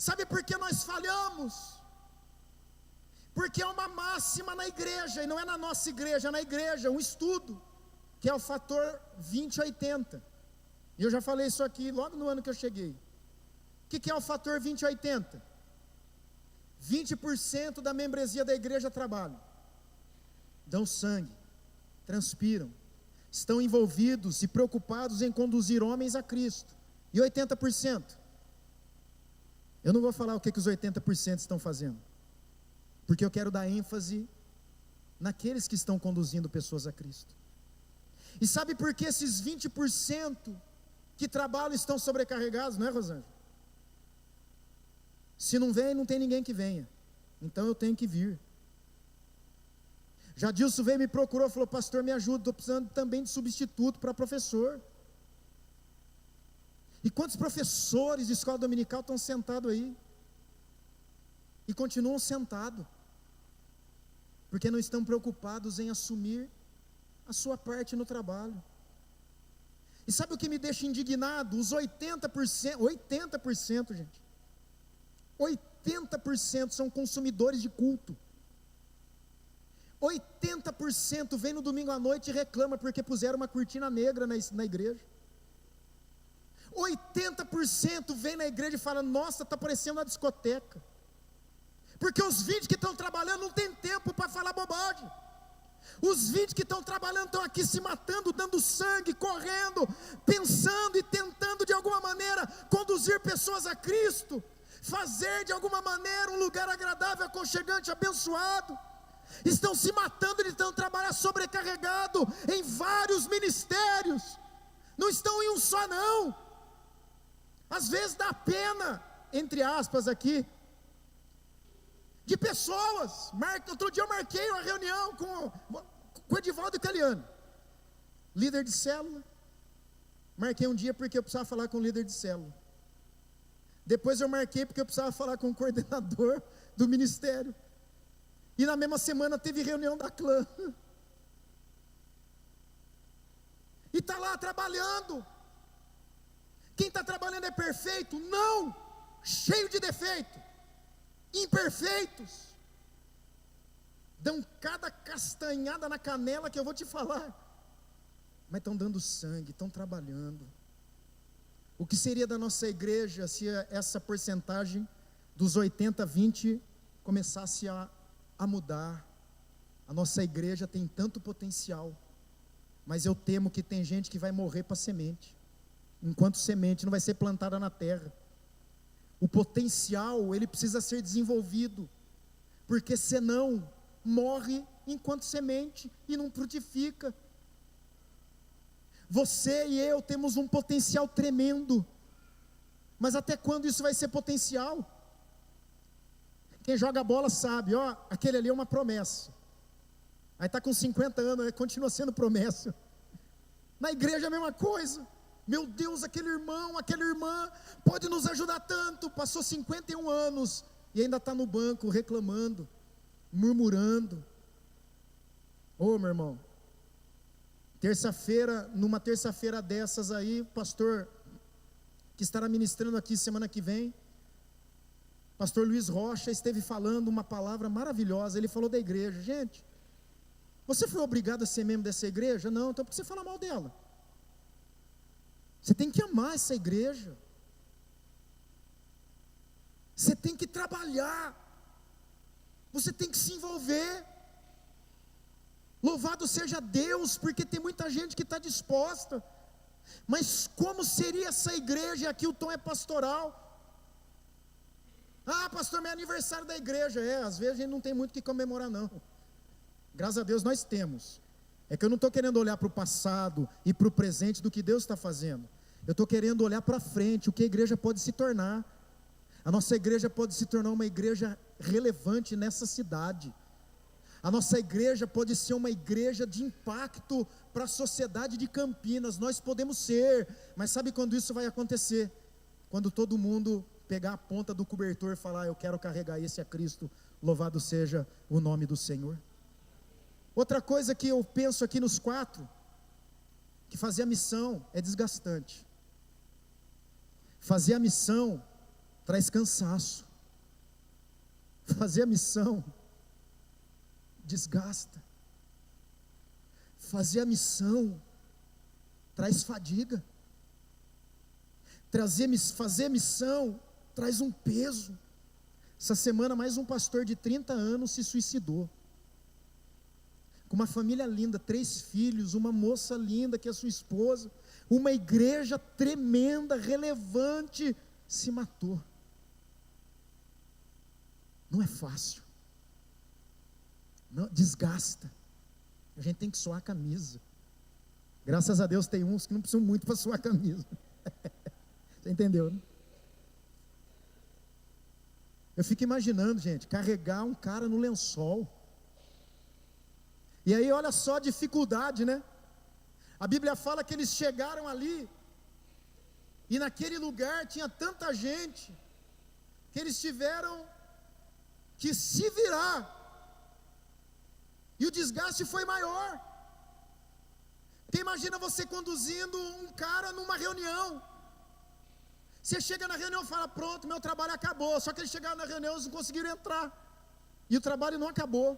Sabe por que nós falhamos? Porque é uma máxima na igreja, e não é na nossa igreja, é na igreja, um estudo, que é o fator 20-80. E eu já falei isso aqui logo no ano que eu cheguei. O que é o fator 20-80? 20% da membresia da igreja trabalham, dão sangue, transpiram, estão envolvidos e preocupados em conduzir homens a Cristo. E 80%? Eu não vou falar o que os 80% estão fazendo, porque eu quero dar ênfase naqueles que estão conduzindo pessoas a Cristo. E sabe por que esses 20% que trabalham estão sobrecarregados, não é, Rosângela? Se não vem, não tem ninguém que venha, então eu tenho que vir. Jadilson veio, me procurou, falou: pastor, me ajuda, estou precisando também de substituto para professor. E quantos professores de escola dominical estão sentados aí? E continuam sentados, porque não estão preocupados em assumir a sua parte no trabalho. E sabe o que me deixa indignado? Os 80%, gente, 80% são consumidores de culto. 80% vem no domingo à noite e reclama porque puseram uma cortina negra na igreja. 80% vem na igreja e fala: nossa, está parecendo uma discoteca. Porque os 20 que estão trabalhando não tem tempo para falar bobagem. Os 20 que estão trabalhando estão aqui se matando, dando sangue, correndo, pensando e tentando de alguma maneira conduzir pessoas a Cristo, fazer de alguma maneira um lugar agradável, aconchegante, abençoado. Estão se matando, eles estão trabalhando sobrecarregado em vários ministérios, não estão em um só não. Às vezes dá pena, entre aspas aqui, de pessoas. Outro dia eu marquei uma reunião com o Edivaldo Italiano, líder de célula. Marquei um dia porque eu precisava falar com o líder de célula. Depois eu marquei porque eu precisava falar com o coordenador do ministério. E na mesma semana teve reunião da clã. E está lá trabalhando. Quem está trabalhando é perfeito? Não! Cheio de defeito, imperfeitos. Dão cada castanhada na canela que eu vou te falar. Mas estão dando sangue, estão trabalhando. O que seria da nossa igreja se essa porcentagem dos 80-20 começasse a mudar? A nossa igreja tem tanto potencial, mas eu temo que tem gente que vai morrer para semente, enquanto semente não vai ser plantada na terra. O potencial, ele precisa ser desenvolvido, porque senão morre enquanto semente e não frutifica. Você e eu temos um potencial tremendo, mas até quando isso vai ser potencial? Quem joga bola sabe, aquele ali é uma promessa. Aí está com 50 anos, continua sendo promessa. Na igreja é a mesma coisa. Meu Deus, aquele irmão, aquela irmã pode nos ajudar tanto. Passou 51 anos e ainda está no banco reclamando, murmurando. Meu irmão, numa terça-feira dessas aí, o pastor que estará ministrando aqui semana que vem, pastor Luiz Rocha, esteve falando uma palavra maravilhosa. Ele falou da igreja. Gente, você foi obrigado a ser membro dessa igreja? Não, então por que você fala mal dela? Você tem que amar essa igreja. Você tem que trabalhar, você tem que se envolver. Louvado seja Deus, porque tem muita gente que está disposta. Mas como seria essa igreja? Aqui o tom é pastoral. Ah, pastor, meu aniversário da igreja. Às vezes a gente não tem muito o que comemorar não. Graças a Deus nós temos. É que eu não estou querendo olhar para o passado e para o presente do que Deus está fazendo. Eu estou querendo olhar para frente, o que a igreja pode se tornar. A nossa igreja pode se tornar uma igreja relevante nessa cidade. A nossa igreja pode ser uma igreja de impacto para a sociedade de Campinas. Nós podemos ser, mas sabe quando isso vai acontecer? Quando todo mundo pegar a ponta do cobertor e falar: eu quero carregar esse a Cristo, louvado seja o nome do Senhor. Outra coisa que eu penso aqui nos 4, que fazer a missão é desgastante. Fazer a missão traz cansaço. Fazer a missão desgasta. Fazer a missão traz fadiga. Fazer missão traz um peso. Essa semana mais um pastor de 30 anos se suicidou. Com uma família linda, 3 filhos, uma moça linda que é sua esposa, uma igreja tremenda, relevante, se matou. Não é fácil. Não, desgasta. A gente tem que suar a camisa. Graças a Deus tem uns que não precisam muito para suar a camisa. Você entendeu, né? Eu fico imaginando, gente, carregar um cara no lençol. E aí olha só a dificuldade, né? A Bíblia fala que eles chegaram ali, e naquele lugar tinha tanta gente, que eles tiveram que se virar, e o desgaste foi maior. Porque imagina você conduzindo um cara numa reunião. Você chega na reunião e fala: pronto, meu trabalho acabou. Só que eles chegaram na reunião, eles não conseguiram entrar, e o trabalho não acabou.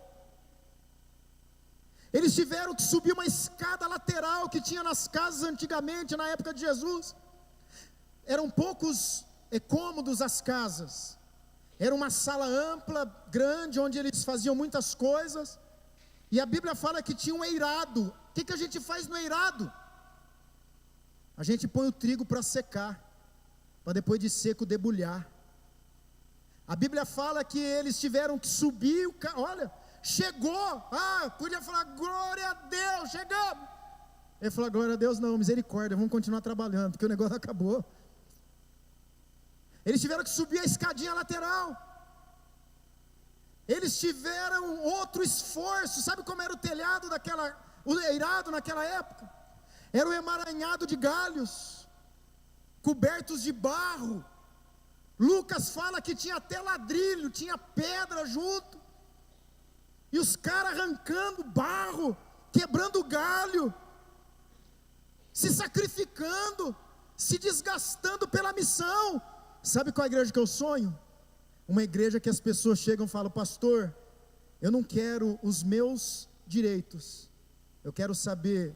Eles tiveram que subir uma escada lateral que tinha nas casas antigamente, na época de Jesus. Eram poucos cômodos as casas. Era uma sala ampla, grande, onde eles faziam muitas coisas. E a Bíblia fala que tinha um eirado. O que a gente faz no eirado? A gente põe o trigo para secar, para depois de seco debulhar. A Bíblia fala que eles tiveram que subir, olha, chegou, podia falar glória a Deus, chegamos. Ele falou: glória a Deus não, misericórdia, vamos continuar trabalhando, porque o negócio acabou. Eles tiveram que subir a escadinha lateral. Eles tiveram outro esforço. Sabe como era o telhado o eirado naquela época? Era um emaranhado de galhos, cobertos de barro. Lucas fala que tinha até ladrilho, tinha pedra junto. E os caras arrancando barro, quebrando galho, se sacrificando, se desgastando pela missão. Sabe qual é a igreja que eu sonho? Uma igreja que as pessoas chegam e falam: pastor, eu não quero os meus direitos, eu quero saber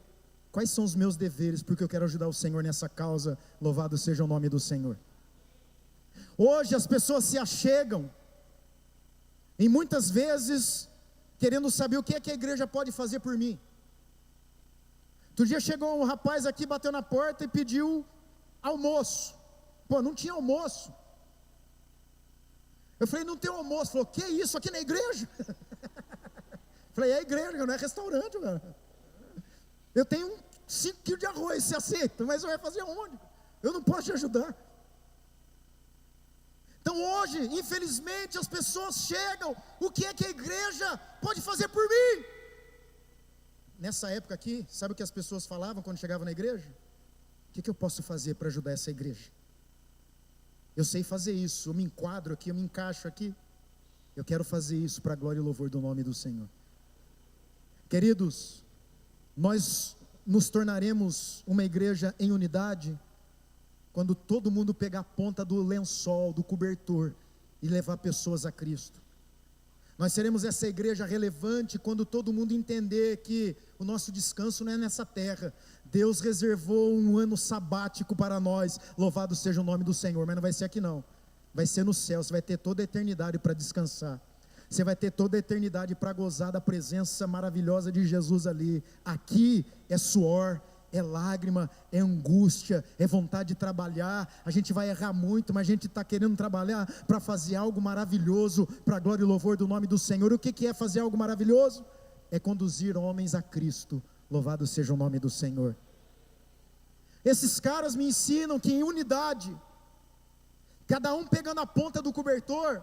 quais são os meus deveres, porque eu quero ajudar o Senhor nessa causa, louvado seja o nome do Senhor. Hoje as pessoas se achegam, e muitas vezes querendo saber o que é que a igreja pode fazer por mim. Outro dia chegou um rapaz aqui, bateu na porta e pediu almoço. Não tinha almoço. Eu falei: não tem almoço. Falou: que isso, aqui na igreja? Falei: é igreja, não é restaurante, cara. Eu tenho 5 quilos de arroz, você aceita? Mas vai fazer onde? Eu não posso te ajudar. Então hoje, infelizmente, as pessoas chegam: o que é que a igreja pode fazer por mim? Nessa época aqui, sabe o que as pessoas falavam quando chegavam na igreja? O que eu posso fazer para ajudar essa igreja? Eu sei fazer isso, eu me enquadro aqui, eu me encaixo aqui. Eu quero fazer isso para a glória e louvor do nome do Senhor. Queridos, nós nos tornaremos uma igreja em unidade quando todo mundo pegar a ponta do lençol, do cobertor, e levar pessoas a Cristo. Nós seremos essa igreja relevante quando todo mundo entender que o nosso descanso não é nessa terra. Deus reservou um ano sabático para nós, louvado seja o nome do Senhor, mas não vai ser aqui não. vai ser no céu. Você vai ter toda a eternidade para descansar. Você vai ter toda a eternidade para gozar da presença maravilhosa de Jesus ali. Aqui é suor, é lágrima, é angústia, é vontade de trabalhar. A gente vai errar muito, mas a gente está querendo trabalhar para fazer algo maravilhoso, para a glória e louvor do nome do Senhor. E o que é fazer algo maravilhoso? É conduzir homens a Cristo. Louvado seja o nome do Senhor. Esses caras me ensinam que em unidade, cada um pegando a ponta do cobertor,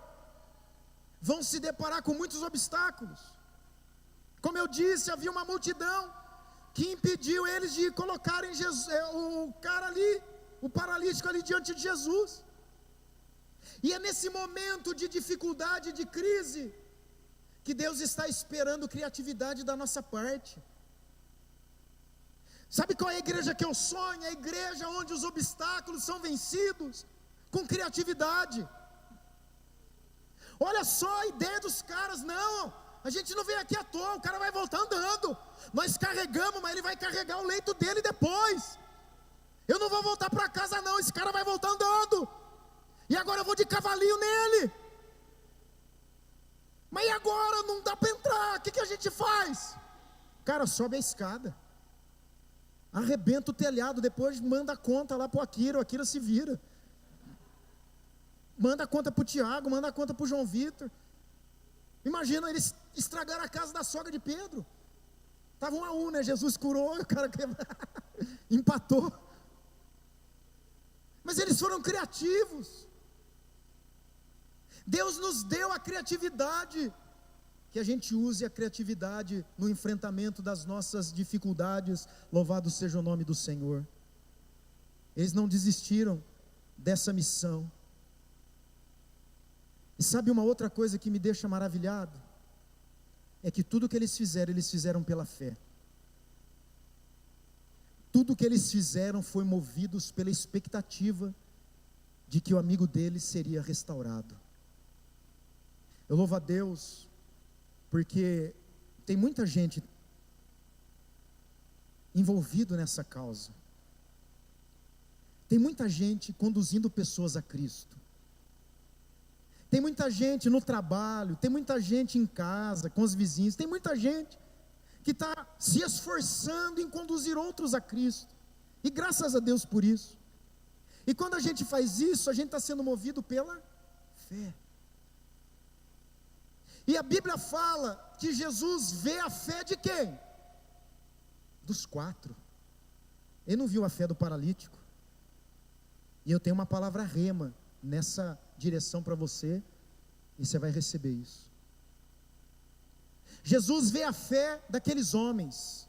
vão se deparar com muitos obstáculos. Como eu disse, havia uma multidão que impediu eles de colocarem o cara ali, o paralítico ali diante de Jesus. E é nesse momento de dificuldade, de crise, que Deus está esperando criatividade da nossa parte. Sabe qual é a igreja que eu sonho? A igreja onde os obstáculos são vencidos com criatividade. Olha só a ideia dos caras. Não, a gente não veio aqui à toa, o cara vai voltar andando. Nós carregamos, mas ele vai carregar o leito dele depois. Eu não vou voltar para casa não, esse cara vai voltar andando. E agora eu vou de cavalinho nele. Mas e agora? Não dá para entrar, o que a gente faz? Cara, sobe a escada, arrebenta o telhado, depois manda a conta lá para o Akira se vira. Manda a conta para o Tiago, manda a conta para o João Vitor. Imagina, eles estragaram a casa da sogra de Pedro. Estava 1-1, né? Jesus curou, o cara empatou. Mas eles foram criativos. Deus nos deu a criatividade. Que a gente use a criatividade no enfrentamento das nossas dificuldades. Louvado seja o nome do Senhor. Eles não desistiram dessa missão. E sabe uma outra coisa que me deixa maravilhado? É que tudo que eles fizeram pela fé. Tudo que eles fizeram foi movidos pela expectativa de que o amigo deles seria restaurado. Eu louvo a Deus, porque tem muita gente envolvido nessa causa. Tem muita gente conduzindo pessoas a Cristo. Tem muita gente no trabalho, tem muita gente em casa, com os vizinhos, tem muita gente que está se esforçando em conduzir outros a Cristo, e graças a Deus por isso. E quando a gente faz isso, a gente está sendo movido pela fé. E a Bíblia fala que Jesus vê a fé de quem? Dos 4. Ele não viu a fé do paralítico. E eu tenho uma palavra rema nessa direção para você, e você vai receber isso. Jesus vê a fé daqueles homens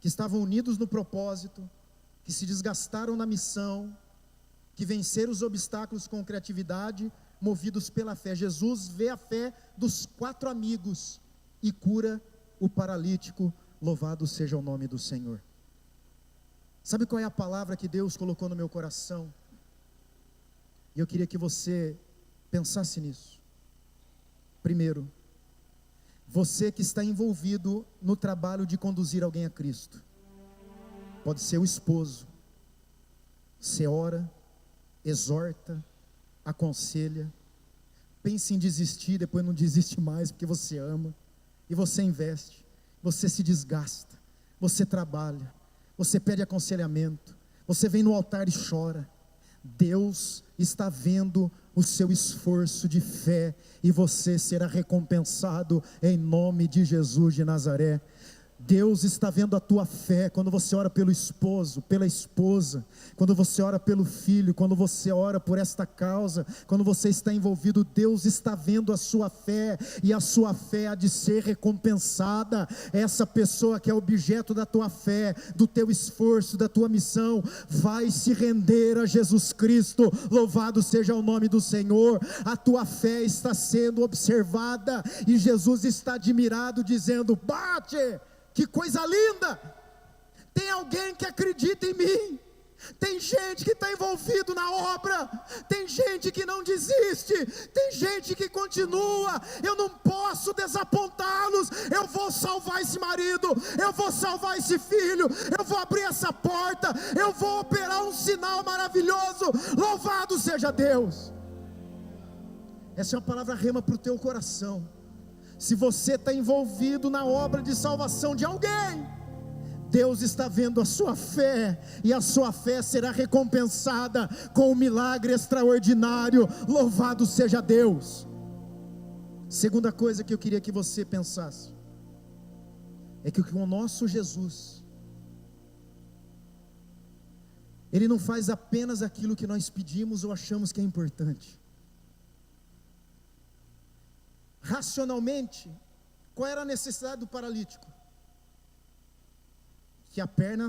que estavam unidos no propósito, que se desgastaram na missão, que venceram os obstáculos com criatividade, movidos pela fé. Jesus vê a fé dos 4 amigos e cura o paralítico. Louvado seja o nome do Senhor. Sabe qual é a palavra que Deus colocou no meu coração? E eu queria que você pensasse nisso. Primeiro, você que está envolvido no trabalho de conduzir alguém a Cristo, pode ser o esposo. Você ora, exorta, aconselha, pense em desistir, depois não desiste mais, porque você ama, e você investe, você se desgasta, você trabalha, você pede aconselhamento, você vem no altar e chora. Deus está vendo o seu esforço de fé, e você será recompensado em nome de Jesus de Nazaré. Deus está vendo a tua fé, quando você ora pelo esposo, pela esposa, quando você ora pelo filho, quando você ora por esta causa, quando você está envolvido, Deus está vendo a sua fé, e a sua fé há de ser recompensada. Essa pessoa que é objeto da tua fé, do teu esforço, da tua missão, vai se render a Jesus Cristo. Louvado seja o nome do Senhor. A tua fé está sendo observada, e Jesus está admirado, dizendo: bate! Que coisa linda! Tem alguém que acredita em mim. Tem gente que está envolvido na obra. Tem gente que não desiste. Tem gente que continua. Eu não posso desapontá-los. Eu vou salvar esse marido. Eu vou salvar esse filho. Eu vou abrir essa porta. Eu vou operar um sinal maravilhoso. Louvado seja Deus. Essa é uma palavra rema para o teu coração. Se você está envolvido na obra de salvação de alguém, Deus está vendo a sua fé, e a sua fé será recompensada com um milagre extraordinário. Louvado seja Deus. Segunda coisa que eu queria que você pensasse, é que o nosso Jesus, Ele não faz apenas aquilo que nós pedimos ou achamos que é importante. Racionalmente, qual era a necessidade do paralítico? Que a perna,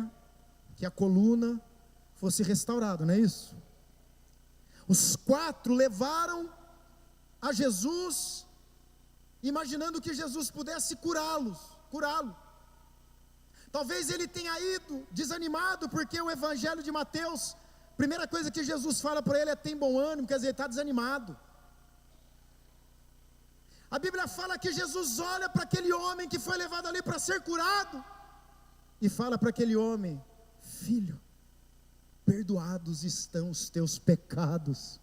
que a coluna fosse restaurada, não é isso? Os 4 levaram a Jesus, imaginando que Jesus pudesse curá-lo. Talvez ele tenha ido desanimado, porque o evangelho de Mateus, primeira coisa que Jesus fala para ele é: tem bom ânimo, quer dizer, ele está desanimado. A Bíblia fala que Jesus olha para aquele homem que foi levado ali para ser curado, e fala para aquele homem: filho, perdoados estão os teus pecados.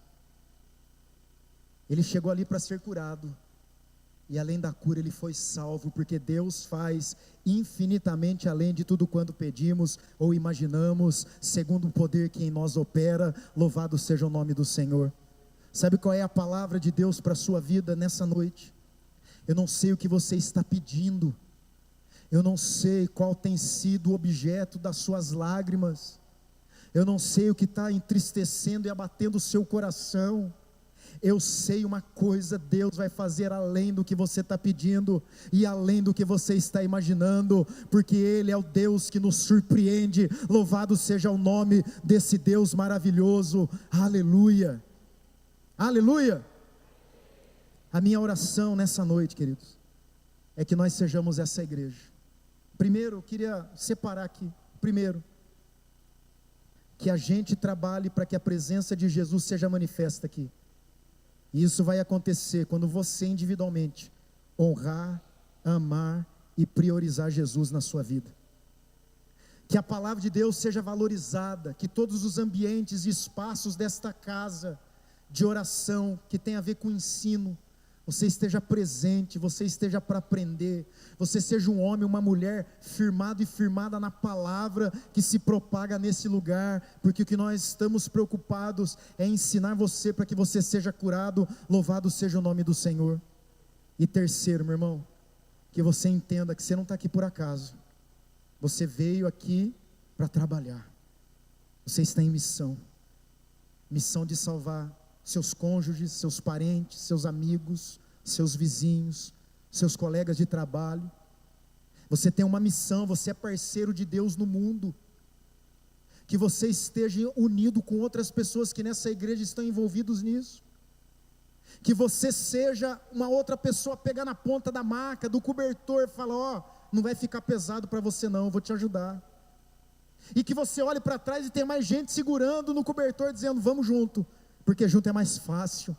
Ele chegou ali para ser curado, e além da cura ele foi salvo, porque Deus faz infinitamente além de tudo quanto pedimos ou imaginamos, segundo o poder que em nós opera. Louvado seja o nome do Senhor. Sabe qual é a palavra de Deus para a sua vida nessa noite? Eu não sei o que você está pedindo, eu não sei qual tem sido o objeto das suas lágrimas, eu não sei o que está entristecendo e abatendo o seu coração. Eu sei uma coisa: Deus vai fazer além do que você está pedindo e além do que você está imaginando, porque Ele é o Deus que nos surpreende. Louvado seja o nome desse Deus maravilhoso. Aleluia, aleluia. A minha oração nessa noite, queridos, é que nós sejamos essa igreja. Primeiro, eu queria separar aqui. Primeiro, que a gente trabalhe para que a presença de Jesus seja manifesta aqui. E isso vai acontecer quando você individualmente honrar, amar e priorizar Jesus na sua vida. Que a palavra de Deus seja valorizada, que todos os ambientes e espaços desta casa de oração, que tem a ver com ensino, você esteja presente, você esteja para aprender, você seja um homem, uma mulher firmado e firmada na palavra que se propaga nesse lugar, porque o que nós estamos preocupados é ensinar você para que você seja curado. Louvado seja o nome do Senhor. E terceiro, meu irmão, que você entenda que você não está aqui por acaso, você veio aqui para trabalhar, você está em missão de salvar seus cônjuges, seus parentes, seus amigos, seus vizinhos, seus colegas de trabalho. Você tem uma missão, você é parceiro de Deus no mundo. Que você esteja unido com outras pessoas que nessa igreja estão envolvidos nisso. Que você seja uma outra pessoa a pegar na ponta da maca, do cobertor, e falar: ó, não vai ficar pesado para você não, eu vou te ajudar. E que você olhe para trás e tem mais gente segurando no cobertor, dizendo: vamos junto, porque junto é mais fácil.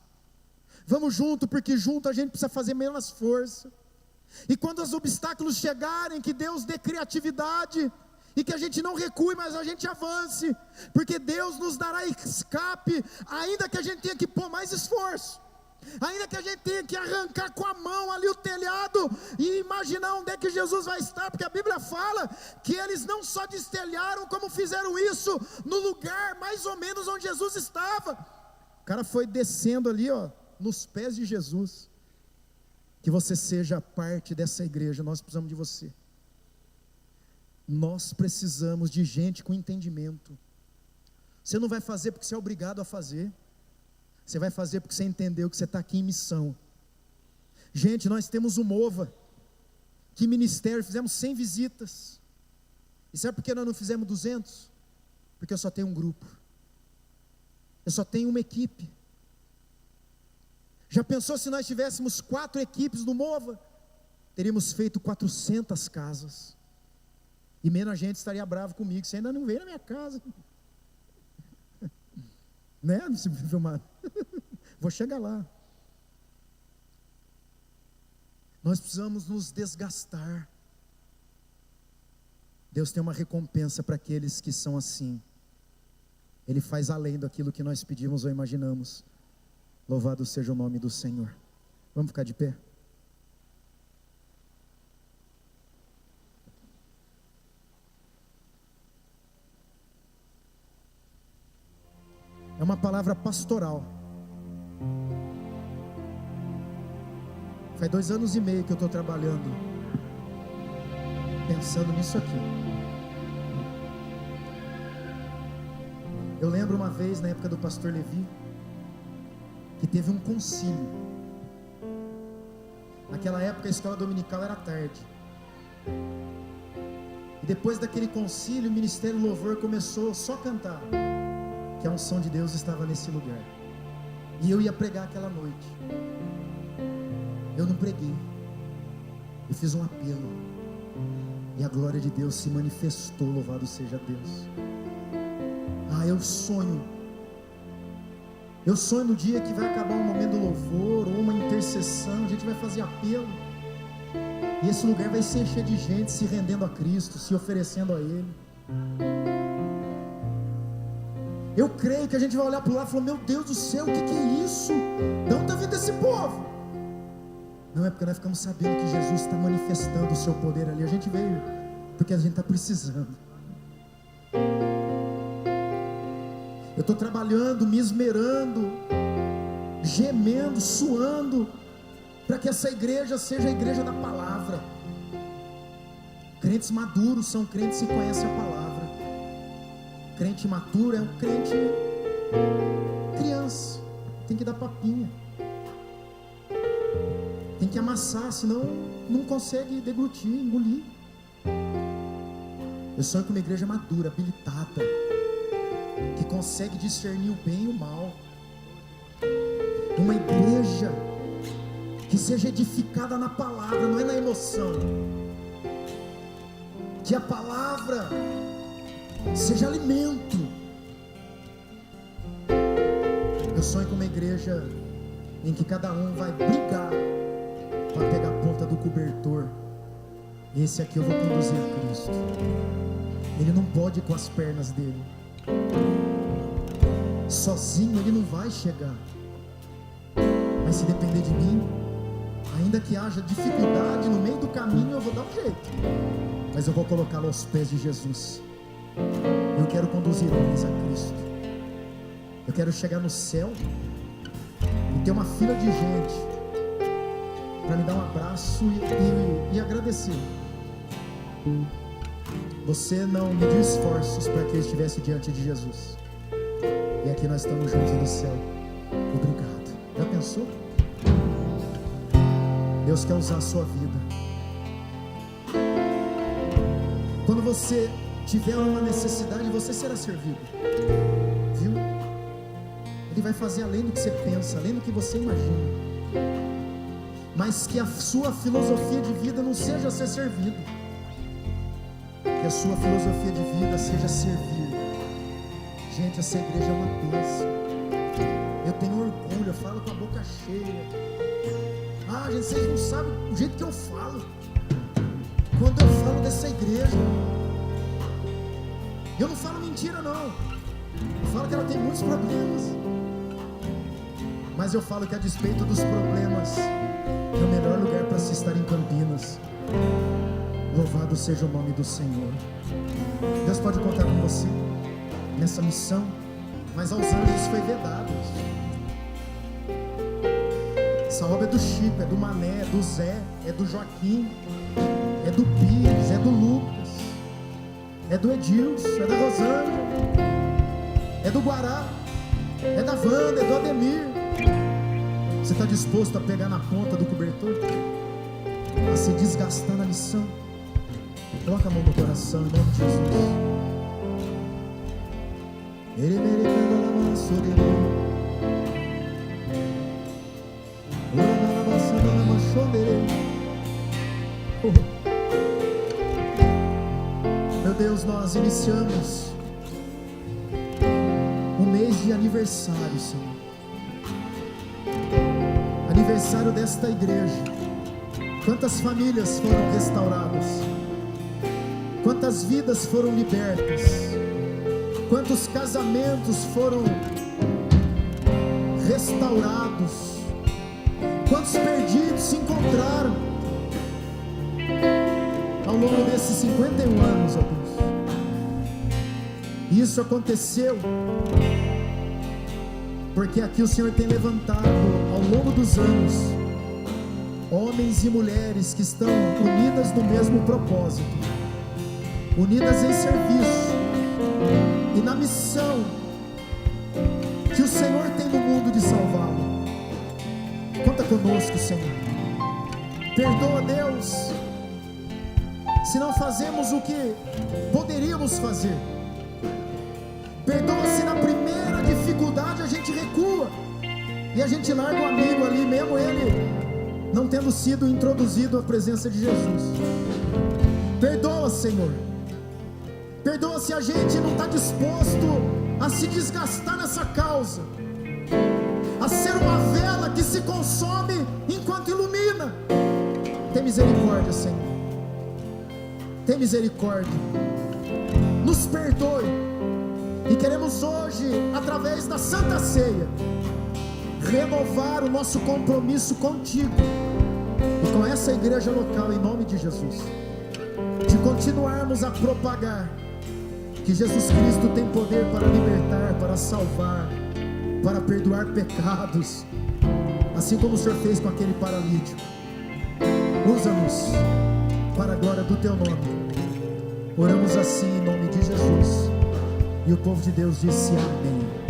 Vamos junto, porque junto a gente precisa fazer menos força. E quando os obstáculos chegarem, que Deus dê criatividade, e que a gente não recue, mas a gente avance, porque Deus nos dará escape, ainda que a gente tenha que pôr mais esforço, ainda que a gente tenha que arrancar com a mão ali o telhado, e imaginar onde é que Jesus vai estar, porque a Bíblia fala que eles não só destelharam, como fizeram isso no lugar mais ou menos onde Jesus estava. O cara foi descendo ali, ó, nos pés de Jesus. Que você seja parte dessa igreja. Nós precisamos de você. Nós precisamos de gente com entendimento. Você não vai fazer porque você é obrigado a fazer. Você vai fazer porque você entendeu que você está aqui em missão. Gente, nós temos o Mova. Que ministério, fizemos 100 visitas. E sabe por que nós não fizemos 200? Porque eu só tenho um grupo. Eu só tenho uma equipe. Já pensou se nós tivéssemos 4 equipes no Mova? Teríamos feito 400 casas. E menos gente estaria bravo comigo: você ainda não veio na minha casa. Né? Não se filmar. Vou chegar lá. Nós precisamos nos desgastar. Deus tem uma recompensa para aqueles que são assim. Ele faz além daquilo que nós pedimos ou imaginamos. Louvado seja o nome do Senhor. Vamos ficar de pé? É uma palavra pastoral. Faz 2 anos e meio que eu estou trabalhando, pensando nisso aqui. Eu lembro uma vez, na época do pastor Levi, que teve um concílio. Naquela época a escola dominical era tarde. E depois daquele concílio, o Ministério Louvor começou só a cantar, que a unção de Deus estava nesse lugar. E eu ia pregar aquela noite. Eu não preguei, eu fiz um apelo, e a glória de Deus se manifestou. Louvado seja Deus. Eu sonho no dia que vai acabar um momento do louvor, ou uma intercessão, a gente vai fazer apelo, e esse lugar vai se encher de gente se rendendo a Cristo, se oferecendo a Ele. Eu creio que a gente vai olhar para o lado e falar: meu Deus do céu, o que é isso? De onde está vindo esse povo? Não é porque nós ficamos sabendo que Jesus está manifestando o seu poder ali. A gente veio porque a gente está precisando. Eu estou trabalhando, me esmerando, gemendo, suando, para que essa igreja seja a igreja da palavra. Crentes maduros são crentes que conhecem a palavra. Crente maturo é um crente criança, tem que dar papinha, tem que amassar, senão não consegue deglutir, engolir. Eu sonho com uma igreja madura, habilitada, que consegue discernir o bem e o mal. Uma igreja que seja edificada na palavra, não é na emoção. Que a palavra seja alimento. Eu sonho com uma igreja em que cada um vai brigar para pegar a ponta do cobertor. Esse aqui eu vou conduzir a Cristo. Ele não pode ir com as pernas dele. Sozinho ele não vai chegar. Mas se depender de mim, ainda que haja dificuldade no meio do caminho, eu vou dar um jeito. Mas eu vou colocá-lo aos pés de Jesus. Eu quero conduzir homens a Cristo. Eu quero chegar no céu e ter uma fila de gente para me dar um abraço e agradecer. Você não mediu esforços para que eu estivesse diante de Jesus. E aqui nós estamos juntos no céu. Obrigado. Já pensou? Deus quer usar a sua vida. Quando você tiver uma necessidade, você será servido. Viu? Ele vai fazer além do que você pensa, além do que você imagina. Mas que a sua filosofia de vida não seja ser servido. Que a sua filosofia de vida seja servir. Gente, essa igreja é uma bênção. Eu tenho orgulho, eu falo com a boca cheia. Gente, vocês não sabem o jeito que eu falo. Quando eu falo dessa igreja, eu não falo mentira não. Eu falo que ela tem muitos problemas, mas eu falo que a despeito dos problemas, é o melhor lugar para se estar em Campinas. Louvado seja o nome do Senhor. Deus pode contar com você nessa missão, mas aos anjos foi vedado. Essa obra é do Chico, é do Mané, é do Zé, é do Joaquim, é do Pires, é do Lucas, é do Edilson, é da Rosângela, é do Guará, é da Wanda, é do Ademir. Você está disposto a pegar na ponta do cobertor? A se desgastar na missão? Coloca a mão no coração em nome de Jesus. Meu Deus, nós iniciamos um mês de aniversário, Senhor. Aniversário desta igreja. Quantas famílias foram restauradas? Quantas vidas foram libertas? Quantos casamentos foram restaurados, quantos perdidos se encontraram ao longo desses 51 anos, ó Deus. E isso aconteceu porque aqui o Senhor tem levantado ao longo dos anos homens e mulheres que estão unidas no mesmo propósito, unidas em serviço e na missão que o Senhor tem no mundo de salvá-lo. Conta conosco, Senhor. Perdoa, Deus, se não fazemos o que poderíamos fazer. Perdoa se na primeira dificuldade a gente recua e a gente larga o amigo ali, mesmo ele não tendo sido introduzido à presença de Jesus. Perdoa, Senhor. Perdoa se a gente não está disposto a se desgastar nessa causa, a ser uma vela que se consome enquanto ilumina. Tem misericórdia, Senhor. Tem misericórdia. Nos perdoe. E queremos hoje, através da Santa Ceia, renovar o nosso compromisso contigo e com essa igreja local, em nome de Jesus, de continuarmos a propagar que Jesus Cristo tem poder para libertar, para salvar, para perdoar pecados, assim como o Senhor fez com aquele paralítico. Usa-nos para a glória do teu nome. Oramos assim em nome de Jesus. E o povo de Deus disse amém.